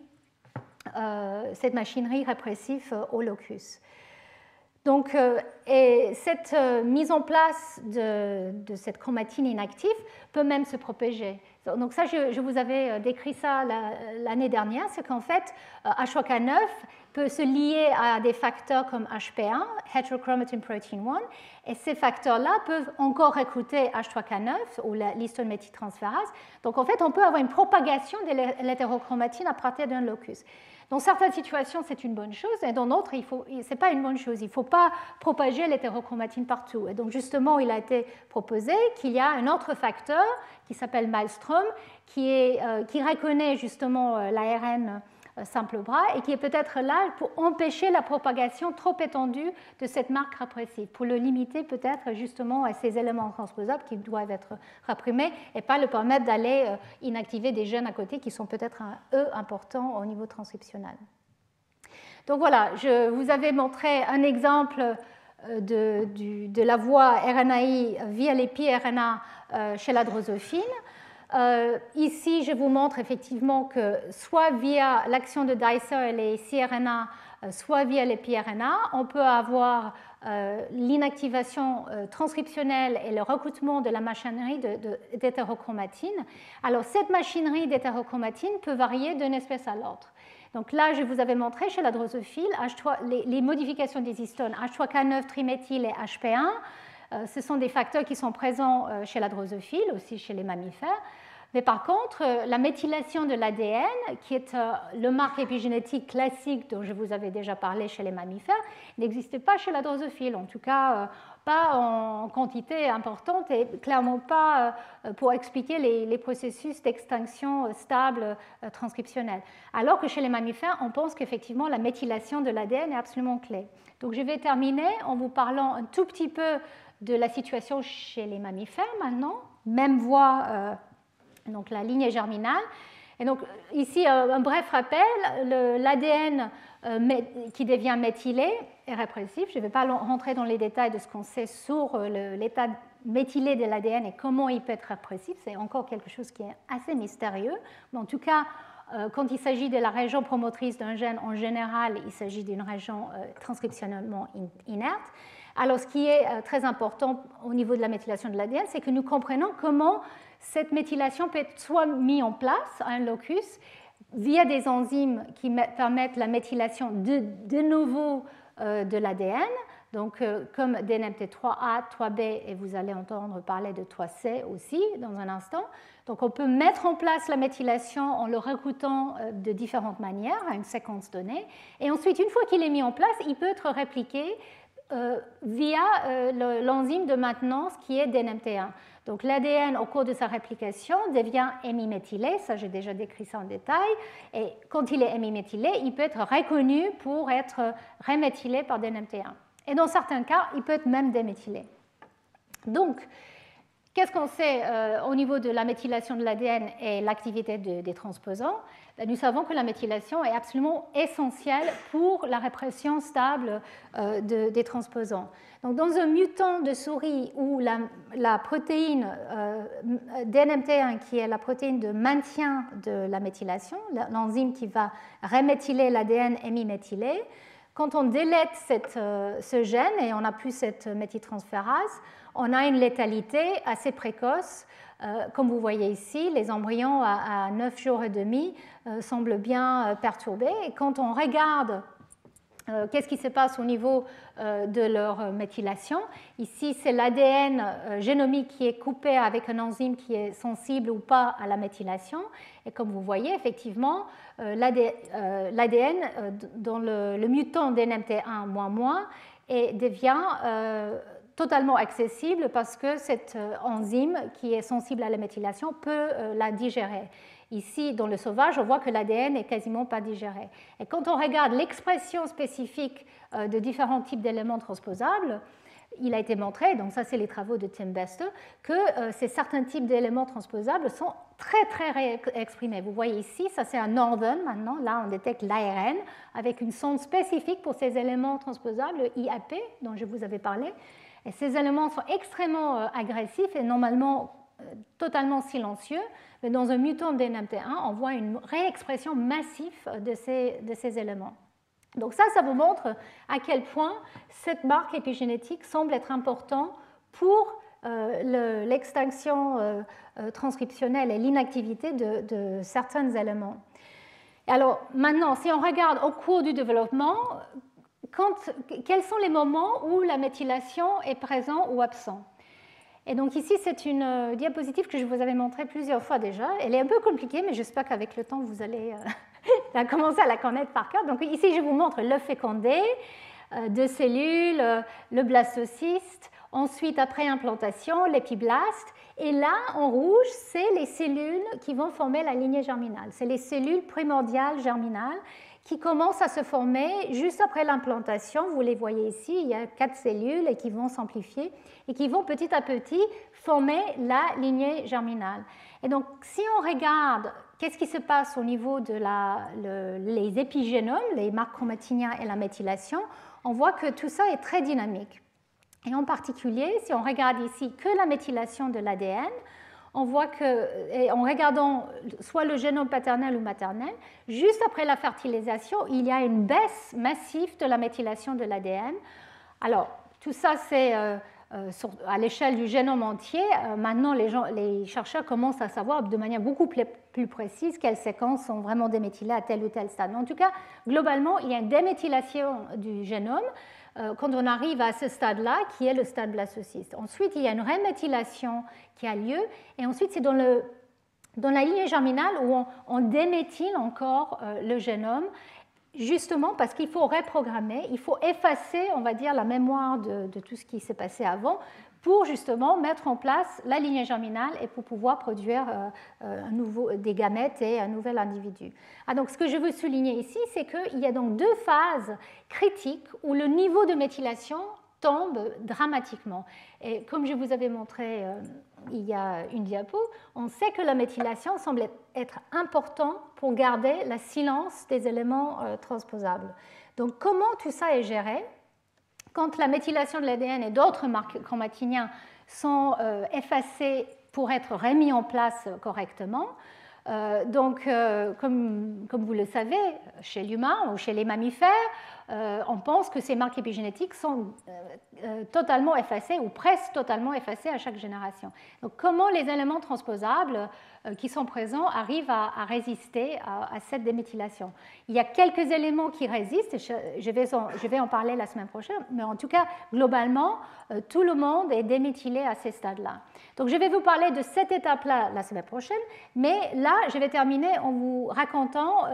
répressive au locus. Donc, et cette mise en place de cette chromatine inactive peut même se propager. Donc ça, je vous avais décrit ça l'année dernière, c'est qu'en fait, H3K9 peut se lier à des facteurs comme HP1, Heterochromatin Protein 1, et ces facteurs-là peuvent encore recruter H3K9 ou l'histone méthyltransférase. Donc en fait, on peut avoir une propagation de l'hétérochromatine à partir d'un locus. Dans certaines situations, c'est une bonne chose, et dans d'autres, ce n'est pas une bonne chose. Il ne faut pas propager l'hétérochromatine partout. Et donc, justement, il a été proposé qu'il y a un autre facteur qui s'appelle Maelstrom, qui reconnaît justement l'ARN simple bras et qui est peut-être là pour empêcher la propagation trop étendue de cette marque répressive, pour le limiter peut-être justement à ces éléments transposables qui doivent être réprimés et pas le permettre d'aller inactiver des gènes à côté qui sont peut-être eux importants au niveau transcriptionnel. Donc voilà, je vous avais montré un exemple de la voie RNAi via les piRNA chez la drosophile. Ici, je vous montre effectivement que soit via l'action de Dicer et les cRNA, soit via les piRNA, on peut avoir l'inactivation transcriptionnelle et le recrutement de la machinerie d'hétérochromatine. Alors, cette machinerie d'hétérochromatine peut varier d'une espèce à l'autre. Donc là, je vous avais montré chez la drosophile les modifications des histones H3K9 triméthyle et HP1. Ce sont des facteurs qui sont présents chez la drosophile, aussi chez les mammifères. Mais par contre, la méthylation de l'ADN, qui est le marque épigénétique classique dont je vous avais déjà parlé chez les mammifères, n'existe pas chez la drosophile, en tout cas pas en quantité importante et clairement pas pour expliquer les processus d'extinction stable transcriptionnelle. Alors que chez les mammifères, on pense qu'effectivement la méthylation de l'ADN est absolument clé. Donc je vais terminer en vous parlant un tout petit peu de la situation chez les mammifères maintenant, même voie. Donc la lignée germinale. Et donc ici, un bref rappel, l'ADN qui devient méthylé est répressif. Je ne vais pas rentrer dans les détails de ce qu'on sait sur l'état méthylé de l'ADN et comment il peut être répressif. C'est encore quelque chose qui est assez mystérieux. Mais en tout cas, quand il s'agit de la région promotrice d'un gène, en général, il s'agit d'une région transcriptionnellement inerte. Alors, ce qui est très important au niveau de la méthylation de l'ADN, c'est que nous comprenons comment cette méthylation peut être soit mise en place à un locus via des enzymes qui permettent la méthylation de nouveau de l'ADN, donc comme DNMT3A, 3B, et vous allez entendre parler de 3C aussi dans un instant. Donc on peut mettre en place la méthylation en le recrutant de différentes manières à une séquence donnée. Et ensuite, une fois qu'il est mis en place, il peut être répliqué via l'enzyme de maintenance qui est DNMT1. Donc l'ADN, au cours de sa réplication, devient hémiméthylé, ça j'ai déjà décrit ça en détail, et quand il est hémiméthylé, il peut être reconnu pour être reméthylé par DNMT1. Et dans certains cas, il peut être même déméthylé. Donc, qu'est-ce qu'on sait au niveau de la méthylation de l'ADN et l'activité des transposants? Nous savons que la méthylation est absolument essentielle pour la répression stable des transposants. Donc, dans un mutant de souris où la protéine DNMT1, qui est la protéine de maintien de la méthylation, l'enzyme qui va reméthyler l'ADN hémiméthylé, quand on délète ce gène et on n'a plus cette méthyltransférase, on a une létalité assez précoce. Comme vous voyez ici, les embryons à 9 jours et demi semblent bien perturbés. Et quand on regarde qu'est-ce qui se passe au niveau de leur méthylation, ici c'est l'ADN génomique qui est coupé avec un enzyme qui est sensible ou pas à la méthylation. Et comme vous voyez, effectivement, l'ADN dans le mutant DNMT1-, devient totalement accessible parce que cette enzyme qui est sensible à la méthylation peut la digérer. Ici, dans le sauvage, on voit que l'ADN n'est quasiment pas digéré. Et quand on regarde l'expression spécifique de différents types d'éléments transposables, il a été montré, donc ça c'est les travaux de Tim Bester, que ces certains types d'éléments transposables sont très très exprimés. Vous voyez ici, ça c'est un Northern maintenant, là on détecte l'ARN avec une sonde spécifique pour ces éléments transposables, le IAP dont je vous avais parlé. Et ces éléments sont extrêmement agressifs et normalement totalement silencieux, mais dans un mutant de DNMT1, on voit une réexpression massive de ces éléments. Donc ça vous montre à quel point cette marque épigénétique semble être importante pour l'extinction transcriptionnelle et l'inactivité de certains éléments. Et alors maintenant, si on regarde au cours du développement, quels sont les moments où la méthylation est présente ou absente? Et donc ici, c'est une diapositive que je vous avais montrée plusieurs fois déjà. Elle est un peu compliquée, mais j'espère qu'avec le temps, vous allez commencer à la connaître par cœur. Donc ici, je vous montre le fécondé, deux cellules, le blastocyste, ensuite, après implantation, l'épiblaste. Et là, en rouge, c'est les cellules qui vont former la lignée germinale. C'est les cellules primordiales germinales qui commencent à se former juste après l'implantation. Vous les voyez ici, il y a 4 cellules et qui vont s'amplifier et qui vont petit à petit former la lignée germinale. Et donc, si on regarde qu'est-ce qui se passe au niveau de les épigénomes, les marques chromatiniens et la méthylation, on voit que tout ça est très dynamique. Et en particulier, si on regarde ici que la méthylation de l'ADN, on voit que, en regardant soit le génome paternel ou maternel, juste après la fertilisation, il y a une baisse massive de la méthylation de l'ADN. Alors, tout ça, c'est à l'échelle du génome entier. Maintenant, les chercheurs commencent à savoir de manière beaucoup plus précise quelles séquences sont vraiment déméthylées à tel ou tel stade. Mais en tout cas, globalement, il y a une déméthylation du génome quand on arrive à ce stade-là, qui est le stade blastocyste. Ensuite, il y a une reméthylation qui a lieu, et ensuite, c'est dans la lignée germinale où on déméthyle encore le génome, justement parce qu'il faut reprogrammer, il faut effacer, on va dire, la mémoire de tout ce qui s'est passé avant pour justement mettre en place la lignée germinale et pour pouvoir produire des gamètes et un nouvel individu. Donc, ce que je veux souligner ici, c'est qu'il y a donc 2 phases critiques où le niveau de méthylation tombe dramatiquement. Et comme je vous avais montré il y a une diapo, on sait que la méthylation semble être importante pour garder la silence des éléments transposables. Donc, comment tout ça est géré? Quand la méthylation de l'ADN et d'autres marqueurs chromatiniens sont effacés pour être remis en place correctement, comme vous le savez, chez l'humain ou chez les mammifères, on pense que ces marques épigénétiques sont totalement effacées ou presque totalement effacées à chaque génération. Donc, comment les éléments transposables qui sont présents arrivent à résister à cette déméthylation? Il y a quelques éléments qui résistent, je vais en parler la semaine prochaine, mais en tout cas, globalement, tout le monde est déméthylé à ces stades-là. Donc, je vais vous parler de cette étape-là la semaine prochaine, mais là, je vais terminer en vous racontant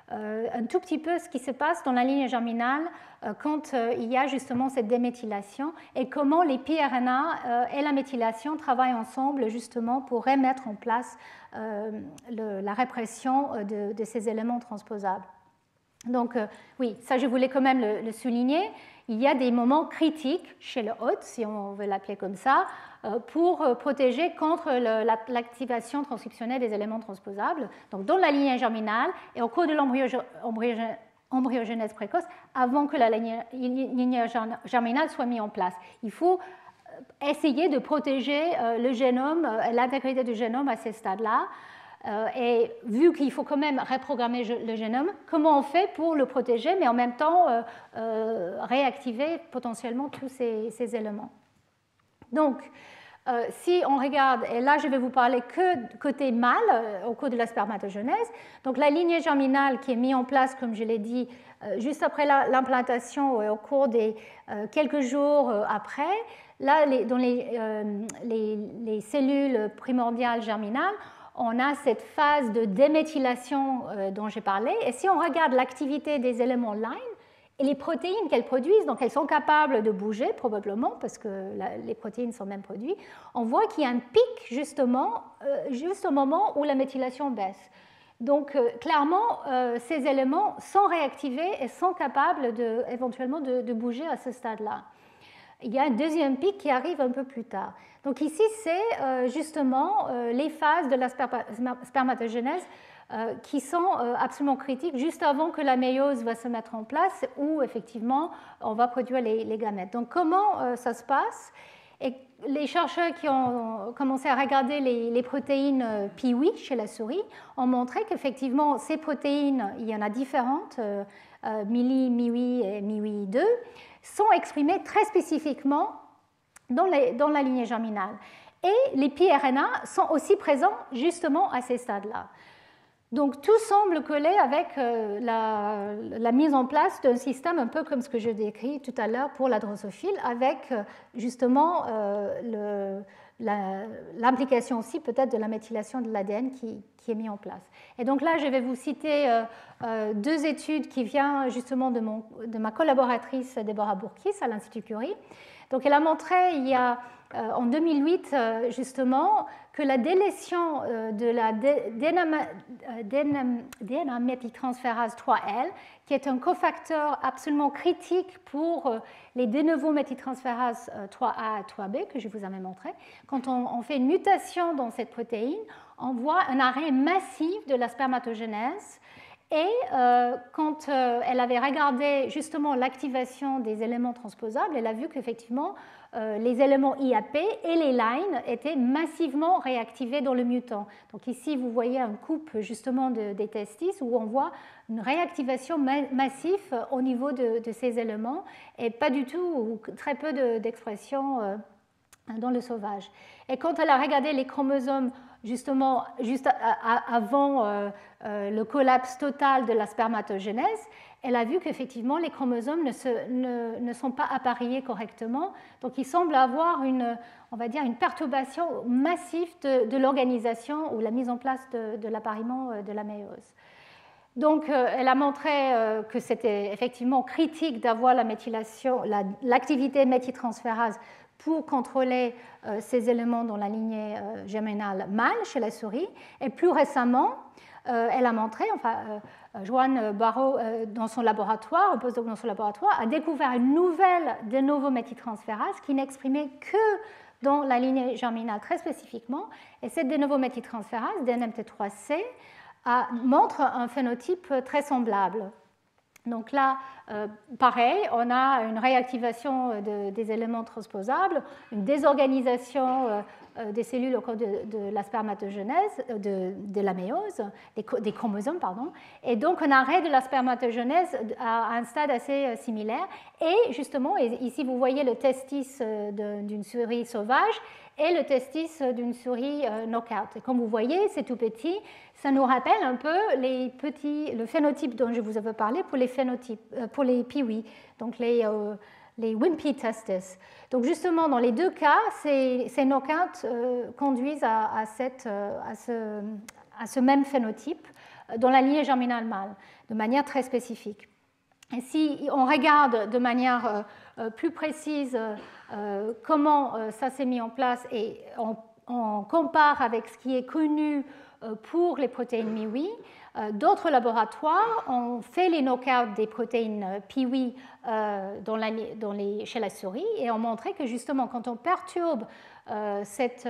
un tout petit peu ce qui se passe dans la lignée germinale quand il y a justement cette déméthylation et comment les piRNA et la méthylation travaillent ensemble justement pour remettre en place la répression de ces éléments transposables. Donc oui, ça je voulais quand même le souligner. Il y a des moments critiques chez le hôte, si on veut l'appeler comme ça, pour protéger contre l'activation transcriptionnelle des éléments transposables, donc dans la lignée germinale et au cours de l'embryogenèse précoce, avant que la lignée germinale soit mise en place. Il faut essayer de protéger le génome, l'intégrité du génome à ces stades-là. Et vu qu'il faut quand même reprogrammer le génome, comment on fait pour le protéger, mais en même temps réactiver potentiellement tous ces éléments? Donc, si on regarde, et là je vais vous parler que côté mâle au cours de la spermatogenèse, donc la lignée germinale qui est mise en place, comme je l'ai dit, juste après l'implantation, au cours des quelques jours après, là dans les cellules primordiales germinales, on a cette phase de déméthylation dont j'ai parlé, et si on regarde l'activité des éléments line, et les protéines qu'elles produisent, donc elles sont capables de bouger probablement, parce que les protéines sont même produites, on voit qu'il y a un pic justement, juste au moment où la méthylation baisse. Donc clairement, ces éléments sont réactivés et sont capables éventuellement de bouger à ce stade-là. Il y a un deuxième pic qui arrive un peu plus tard. Donc ici, c'est justement les phases de la spermatogenèse qui sont absolument critiques juste avant que la méiose va se mettre en place où effectivement on va produire les gamètes. Donc comment ça se passe? Et les chercheurs qui ont commencé à regarder les protéines PIWI chez la souris ont montré qu'effectivement ces protéines, il y en a différentes, MILI, MIWI et MIWI2, sont exprimées très spécifiquement dans la lignée germinale. Et les piRNA sont aussi présents justement à ces stades-là. Donc tout semble coller avec la mise en place d'un système un peu comme ce que je décris tout à l'heure pour la drosophile, avec justement l'implication aussi peut-être de la méthylation de l'ADN qui est mise en place. Et donc là, je vais vous citer 2 études qui viennent justement de ma collaboratrice Deborah Bourkis à l'Institut Curie. Donc elle a montré en 2008 justement que la délétion de la dénaméthyltransférase 3L, qui est un cofacteur absolument critique pour les de novo méthyltransférases 3A et 3B que je vous avais montré, quand on fait une mutation dans cette protéine, on voit un arrêt massif de la spermatogenèse. Et quand elle avait regardé justement l'activation des éléments transposables, elle a vu qu'effectivement, les éléments IAP et les lines étaient massivement réactivés dans le mutant. Donc ici, vous voyez un coupe justement des testis où on voit une réactivation massive au niveau de ces éléments et pas du tout ou très peu d'expression dans le sauvage. Et quand elle a regardé les chromosomes justement juste avant le collapse total de la spermatogénèse, elle a vu qu'effectivement les chromosomes ne sont pas appareillés correctement, donc il semble avoir on va dire une perturbation massive de l'organisation ou la mise en place de l'appareillement de la méiose. Donc, elle a montré que c'était effectivement critique d'avoir la méthylation, l'activité méthyltransférase pour contrôler ces éléments dans la lignée germinale mâle chez la souris. Et plus récemment, elle a montré, Joanne Barrow, dans son laboratoire, un postdoc dans son laboratoire, a découvert une nouvelle de novo méthyltransférase qui n'exprimait que dans la lignée germinale très spécifiquement. Et cette de novo méthyltransférase, DNMT3C, montre un phénotype très semblable. Donc là, pareil, on a une réactivation des éléments transposables, une désorganisation des cellules au cours de la spermatogénèse, de la méiose, des chromosomes, pardon, et donc un arrêt de la spermatogénèse à un stade assez similaire. Et justement, ici vous voyez le testis d'une souris sauvage et le testis d'une souris knockout. Et comme vous voyez, c'est tout petit. Ça nous rappelle un peu le phénotype dont je vous avais parlé pour les peewee, donc les wimpy testes. Donc justement, dans les deux cas, ces knockouts conduisent à ce même phénotype dans la lignée germinale mâle, de manière très spécifique. Et si on regarde de manière plus précise comment ça s'est mis en place et on compare avec ce qui est connu pour les protéines MIWI, d'autres laboratoires ont fait les knockouts des protéines PIWI chez la souris et ont montré que justement quand on perturbe cette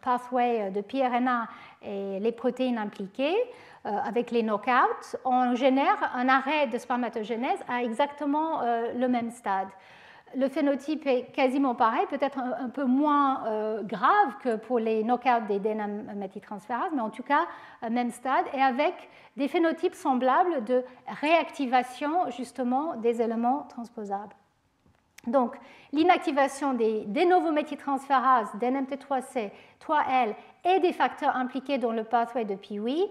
pathway de pRNA et les protéines impliquées avec les knockouts, on génère un arrêt de spermatogénèse à exactement le même stade. Le phénotype est quasiment pareil, peut-être un peu moins grave que pour les knockouts des DNMT-transférases, mais en tout cas, même stade, et avec des phénotypes semblables de réactivation justement des éléments transposables. Donc, l'inactivation des novométhyltransférases, DNMT3C, 3L et des facteurs impliqués dans le pathway de PIWI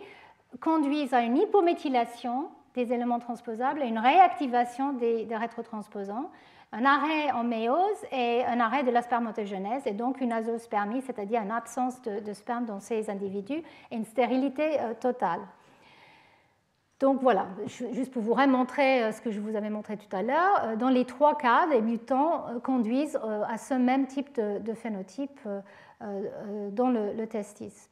conduisent à une hypométhylation des éléments transposables et une réactivation des rétrotransposants, un arrêt en méiose et un arrêt de la spermatogénèse, et donc une azospermie, c'est-à-dire une absence de sperme dans ces individus et une stérilité totale. Donc voilà, juste pour vous remontrer ce que je vous avais montré tout à l'heure, dans les trois cas, les mutants conduisent à ce même type de phénotype dans le testis.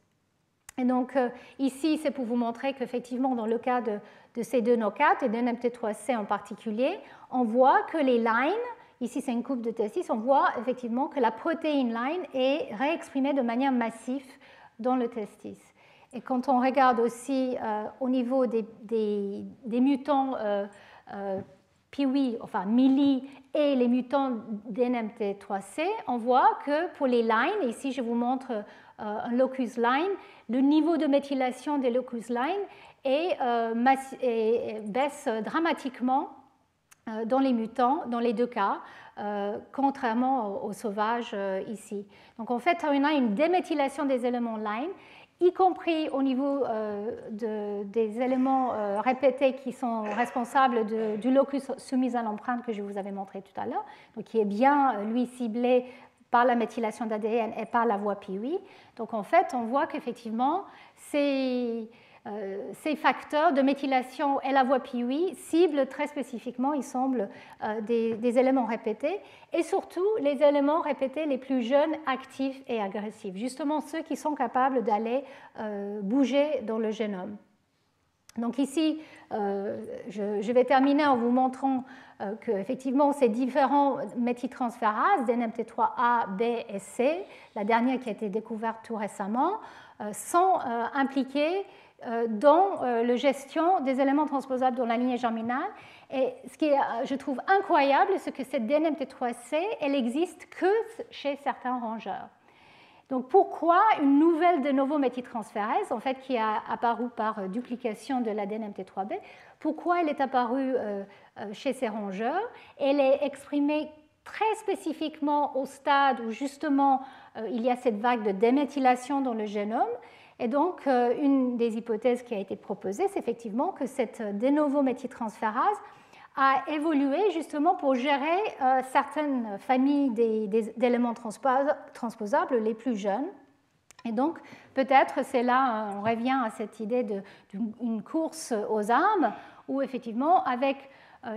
Et donc ici, c'est pour vous montrer qu'effectivement, dans le cas de ces deux knockouts, et de NMT3C en particulier, on voit que les lines, ici c'est une coupe de testis, on voit effectivement que la protéine line est réexprimée de manière massive dans le testis. Et quand on regarde aussi au niveau des mutants PIWI, enfin MILI, et les mutants DNMT3C, on voit que pour les lines, ici je vous montre un locus line, le niveau de méthylation des locus line baisse dramatiquement dans les mutants, dans les deux cas, contrairement aux sauvages ici. Donc en fait, on a une déméthylation des éléments line, y compris au niveau des éléments répétés qui sont responsables du locus soumis à l'empreinte que je vous avais montré tout à l'heure, donc qui est bien, lui, ciblé par la méthylation d'ADN et par la voie PIWI. Donc en fait, on voit qu'effectivement, ces facteurs de méthylation et la voie PIWI ciblent très spécifiquement, il semble, des éléments répétés, et surtout les éléments répétés les plus jeunes, actifs et agressifs, justement ceux qui sont capables d'aller bouger dans le génome. Donc ici, je vais terminer en vous montrant qu'effectivement, ces différents méthyltransférases, DNMT3A, B et C, la dernière qui a été découverte tout récemment, sont impliquées dans la gestion des éléments transposables dans la lignée germinale. Et ce qui est, je trouve, incroyable, c'est que cette DNMT3C, elle n'existe que chez certains rongeurs. Donc pourquoi une nouvelle de novo méthyltransférase, en fait, qui a apparu par duplication de l'ADN MT3B, pourquoi elle est apparue chez ces rongeurs? Elle est exprimée très spécifiquement au stade où justement il y a cette vague de déméthylation dans le génome. Et donc, une des hypothèses qui a été proposée, c'est effectivement que cette de novo méthyltransférase a évolué justement pour gérer certaines familles d'éléments transposables les plus jeunes. Et donc, peut-être, c'est là, on revient à cette idée d'une course aux armes, où effectivement, avec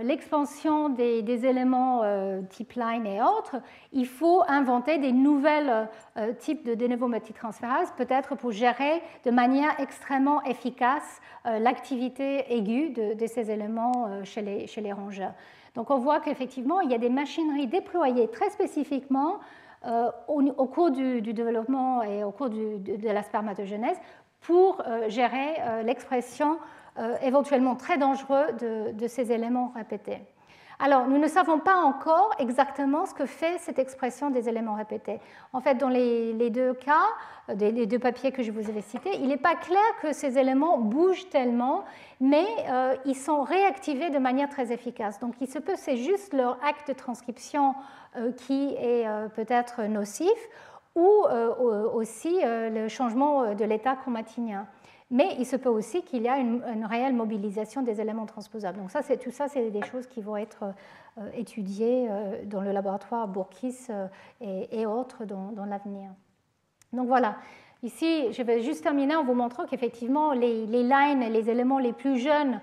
l'expansion des éléments type line et autres, il faut inventer des nouvelles types de de novo méthyltransférase, peut-être pour gérer de manière extrêmement efficace l'activité aiguë de ces éléments chez les rongeurs. Donc on voit qu'effectivement, il y a des machineries déployées très spécifiquement au cours du développement et au cours de la spermatogenèse pour gérer l'expression éventuellement très dangereux de ces éléments répétés. Alors, nous ne savons pas encore exactement ce que fait cette expression des éléments répétés. En fait, dans les deux cas, les deux papiers que je vous avais cités, il n'est pas clair que ces éléments bougent tellement, mais ils sont réactivés de manière très efficace. Donc, il se peut que c'est juste leur acte de transcription qui est peut-être nocif, ou aussi le changement de l'état chromatinien. Mais il se peut aussi qu'il y ait une réelle mobilisation des éléments transposables. Donc tout ça, c'est des choses qui vont être étudiées dans le laboratoire Bourkis et autres dans l'avenir. Donc voilà, ici, je vais juste terminer en vous montrant qu'effectivement, les lines, les éléments les plus jeunes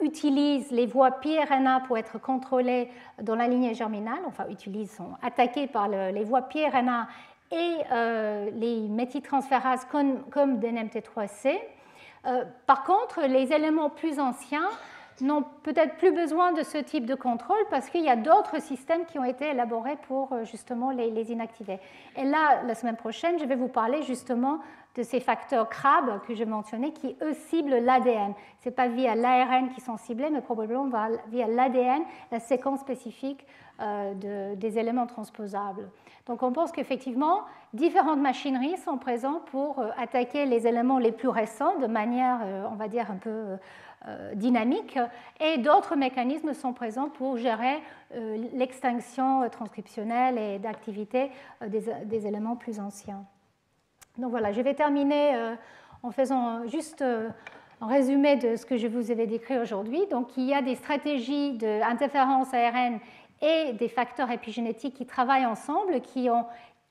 utilisent les voies piRNA pour être contrôlés dans la lignée germinale, enfin, sont attaqués par les voies piRNA et les méthyltransférases comme DNMT3C. Par contre, les éléments plus anciens n'ont peut-être plus besoin de ce type de contrôle parce qu'il y a d'autres systèmes qui ont été élaborés pour justement les inactiver. Et là, la semaine prochaine, je vais vous parler justement de ces facteurs CRAB que je mentionnais qui, eux, ciblent l'ADN. Ce n'est pas via l'ARN qui sont ciblés, mais probablement via l'ADN, la séquence spécifique des éléments transposables. Donc on pense qu'effectivement, différentes machineries sont présentes pour attaquer les éléments les plus récents de manière, on va dire, un peu dynamique, et d'autres mécanismes sont présents pour gérer l'extinction transcriptionnelle et d'activité des éléments plus anciens. Donc voilà, je vais terminer en faisant juste un résumé de ce que je vous avais décrit aujourd'hui. Donc il y a des stratégies d'interférence ARN et des facteurs épigénétiques qui travaillent ensemble, qui ont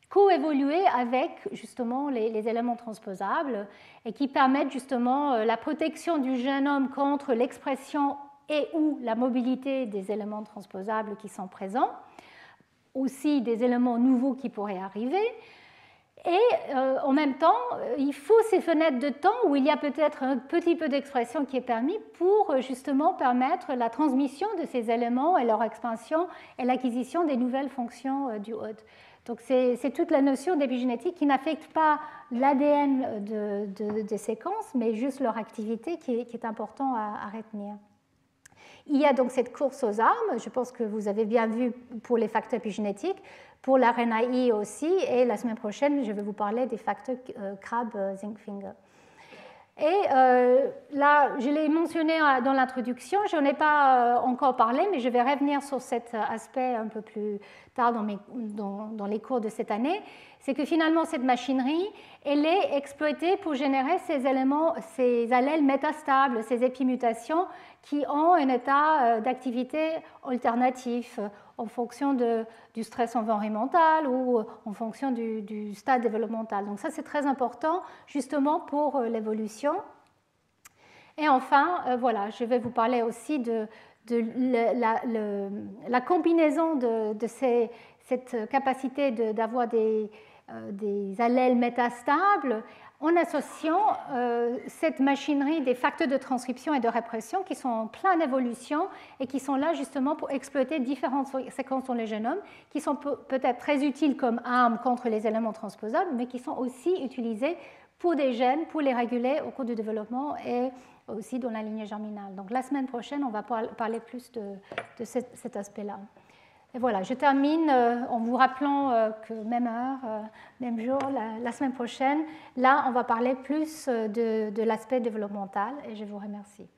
coévolué avec justement les éléments transposables et qui permettent justement la protection du génome contre l'expression et ou la mobilité des éléments transposables qui sont présents, aussi des éléments nouveaux qui pourraient arriver. Et en même temps, il faut ces fenêtres de temps où il y a peut-être un petit peu d'expression qui est permis pour justement permettre la transmission de ces éléments et leur expansion et l'acquisition des nouvelles fonctions du hôte. Donc c'est toute la notion d'épigénétique qui n'affecte pas l'ADN des séquences, mais juste leur activité qui est important à retenir. Il y a donc cette course aux armes, je pense que vous avez bien vu pour les facteurs épigénétiques, pour la RNAi aussi, et la semaine prochaine, je vais vous parler des facteurs Crab-Zinc-Finger. Et là, je l'ai mentionné dans l'introduction, je n'en ai pas encore parlé, mais je vais revenir sur cet aspect un peu plus tard dans les cours de cette année. C'est que finalement, cette machinerie, elle est exploitée pour générer ces éléments, ces allèles métastables, ces épimutations qui ont un état d'activité alternatif en fonction du stress environnemental ou en fonction du stade développemental. Donc ça, c'est très important justement pour l'évolution. Et enfin, voilà, je vais vous parler aussi de la combinaison de cette capacité d'avoir des des allèles métastables en associant cette machinerie des facteurs de transcription et de répression qui sont en pleine évolution et qui sont là justement pour exploiter différentes séquences dans le génome, qui sont peut-être très utiles comme armes contre les éléments transposables, mais qui sont aussi utilisées pour des gènes, pour les réguler au cours du développement et aussi dans la lignée germinale. Donc la semaine prochaine, on va parler plus de cet aspect-là. Et voilà, je termine en vous rappelant que même heure, même jour, la semaine prochaine, là, on va parler plus de l'aspect développemental et je vous remercie.